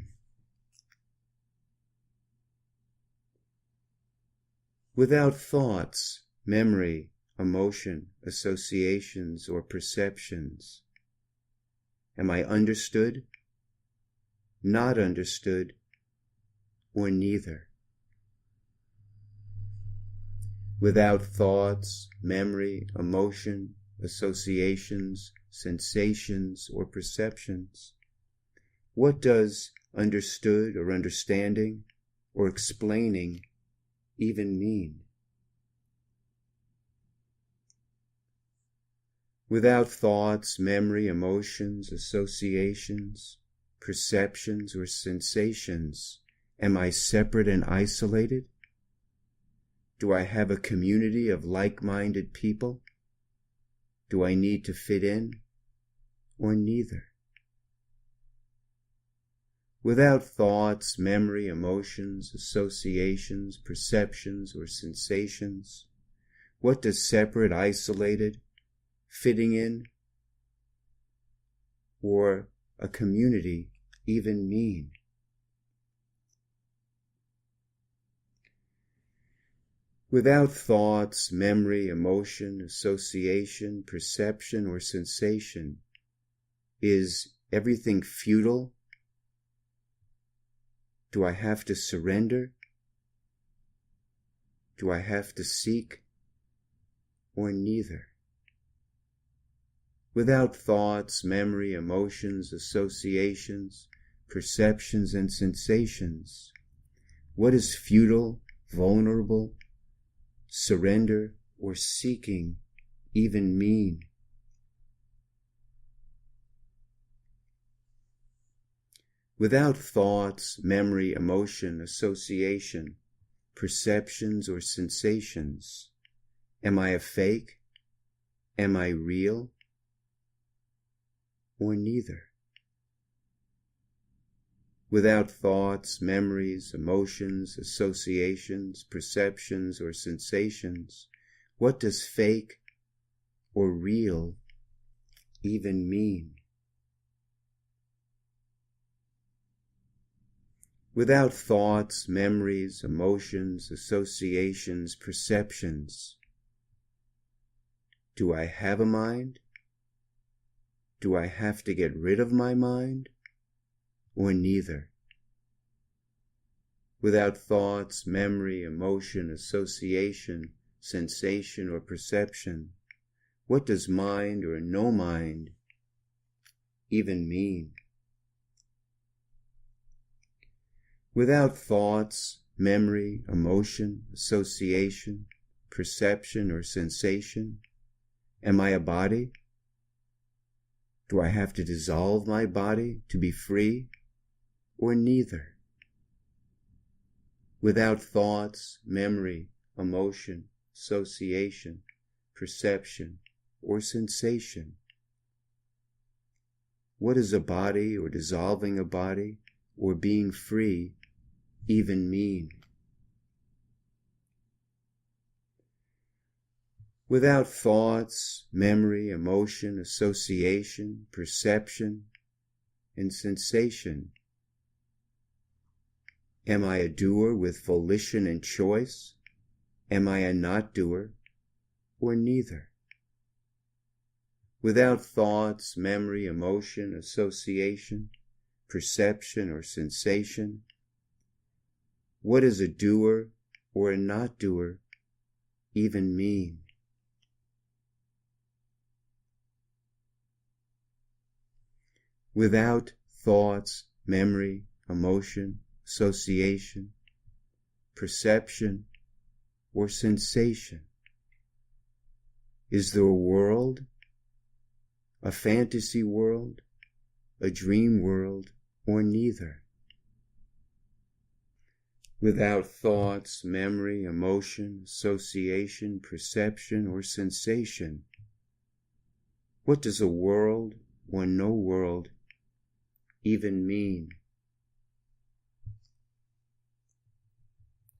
Without thoughts, memory, emotion, associations, or perceptions, am I understood, not understood, or neither? Without thoughts, memory, emotion, associations, sensations, or perceptions, what does understood or understanding or explaining even mean? Without thoughts, memory, emotions, associations, perceptions, or sensations, am I separate and isolated? Do I have a community of like-minded people? Do I need to fit in, or neither? Without thoughts, memory, emotions, associations, perceptions, or sensations, what does separate, isolated, fitting in, or a community even mean? Without thoughts, memory, emotion, association, perception, or sensation, is everything futile? Do I have to surrender? Do I have to seek? Or neither? Without thoughts, memory, emotions, associations, perceptions, and sensations, what is futile, vulnerable, surrender, or seeking even mean? Without thoughts, memory, emotion, association, perceptions, or sensations, am I a fake? Am I real? Or neither? Without thoughts, memories, emotions, associations, perceptions, or sensations, what does fake or real even mean? Without thoughts, memories, emotions, associations, perceptions, do I have a mind? Do I have to get rid of my mind? Or neither? Without thoughts, memory, emotion, association, sensation, or perception, what does mind or no mind even mean? Without thoughts, memory, emotion, association, perception, or sensation, am I a body? Do I have to dissolve my body to be free? Or neither? Without thoughts, memory, emotion, association, perception, or sensation, what is a body or dissolving a body or being free even mean? Without thoughts, memory, emotion, association, perception, and sensation, am I a doer with volition and choice? Am I a not doer, or neither? Without thoughts, memory, emotion, association, perception, or sensation, what is a doer or a not doer even mean? Without thoughts, memory, emotion, association, perception, or sensation, is there a world, a fantasy world, a dream world, or neither? Without thoughts, memory, emotion, association, perception, or sensation, what does a world or no world even mean?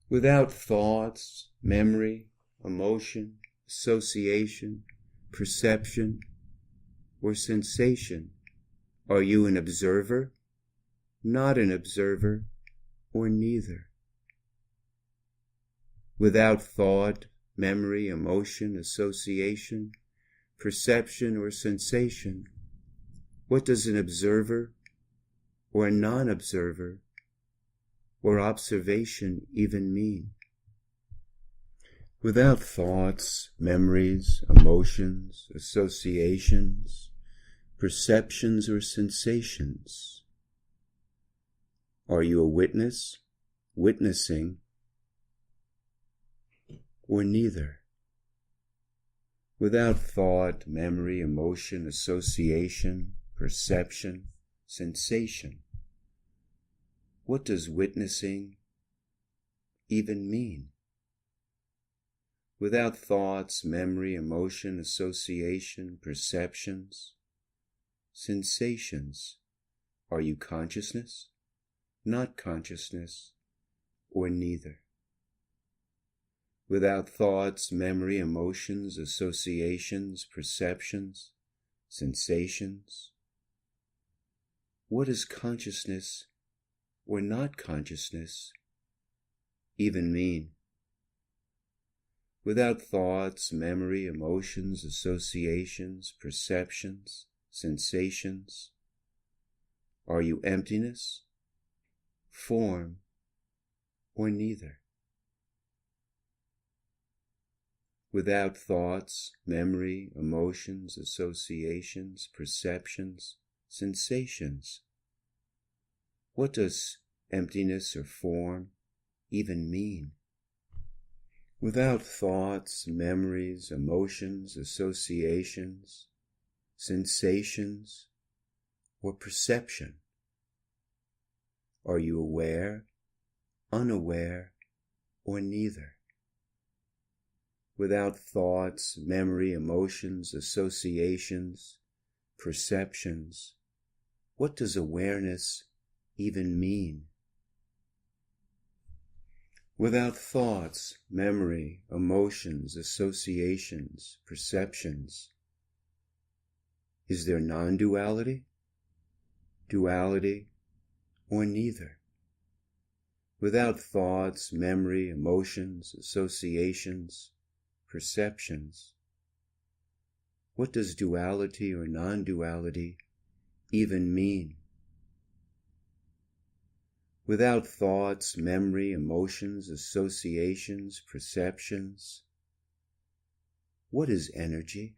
Without thoughts, memory, emotion, association, perception, or sensation, are you an observer, not an observer, or neither? Without thought, memory, emotion, association, perception, or sensation, what does an observer or a non-observer or observation even mean? Without thoughts, memories, emotions, associations, perceptions, or sensations, are you a witness, witnessing, or neither? Without thought, memory, emotion, association, perception, sensation, what does witnessing even mean? Without thoughts, memory, emotion, association, perceptions, sensations, are you consciousness, not consciousness, or neither? Without thoughts, memory, emotions, associations, perceptions, sensations, what does consciousness or not consciousness even mean? Without thoughts, memory, emotions, associations, perceptions, sensations, are you emptiness, form, or neither? Without thoughts, memory, emotions, associations, perceptions, sensations, what does emptiness or form even mean? Without thoughts, memories, emotions, associations, sensations, or perception, are you aware, unaware, or neither? Without thoughts, memory, emotions, associations, perceptions, what does awareness even mean? Without thoughts, memory, emotions, associations, perceptions, is there non-duality, duality, or neither? Without thoughts, memory, emotions, associations, perceptions, what does duality or non-duality even mean? Without thoughts, memory, emotions, associations, perceptions, what is energy?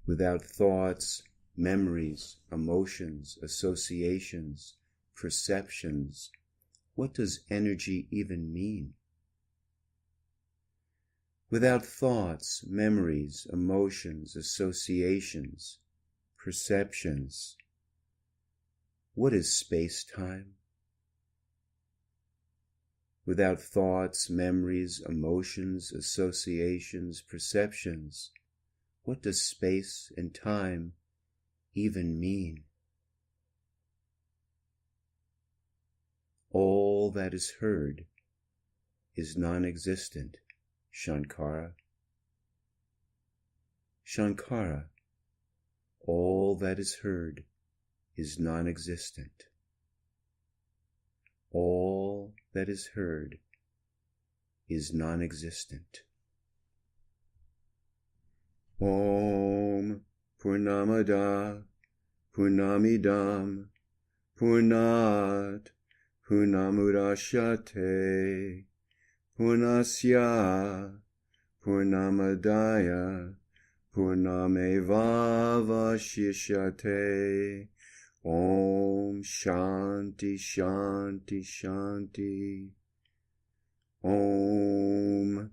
Without thoughts, memories, emotions, associations, perceptions, what does energy even mean? Without thoughts, memories, emotions, associations, perceptions, what is space-time? Without thoughts, memories, emotions, associations, perceptions, what does space and time even mean? All that is heard is non-existent, Shankara. Shankara, all that is heard is non-existent. All that is heard is non-existent. Om Purnamada Purnamidam Purnat Purnamudachyate Purnasya Purnamadaya Purnamevavashishyate. Om Shanti Shanti Shanti. Om.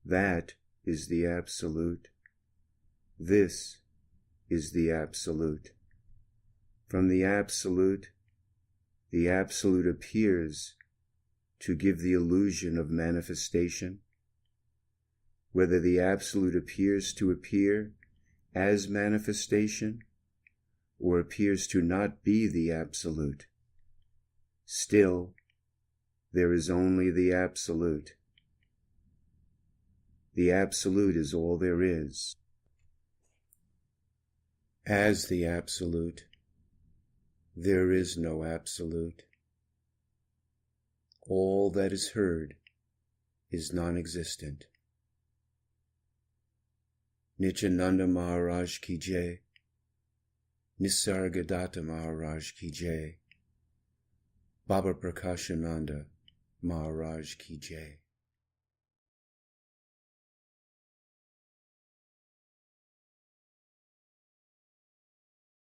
That is the Absolute. This is the Absolute. From the Absolute appears to give the illusion of manifestation. Whether the Absolute appears to appear as manifestation or appears to not be the Absolute, still there is only the Absolute. The Absolute is all there is. As the Absolute, there is no Absolute. All that is heard is non-existent. Nityananda Maharaj ki jai. Nisargadattovi Maharaj ki jai. Baba Prakashananda Maharaj ki jai.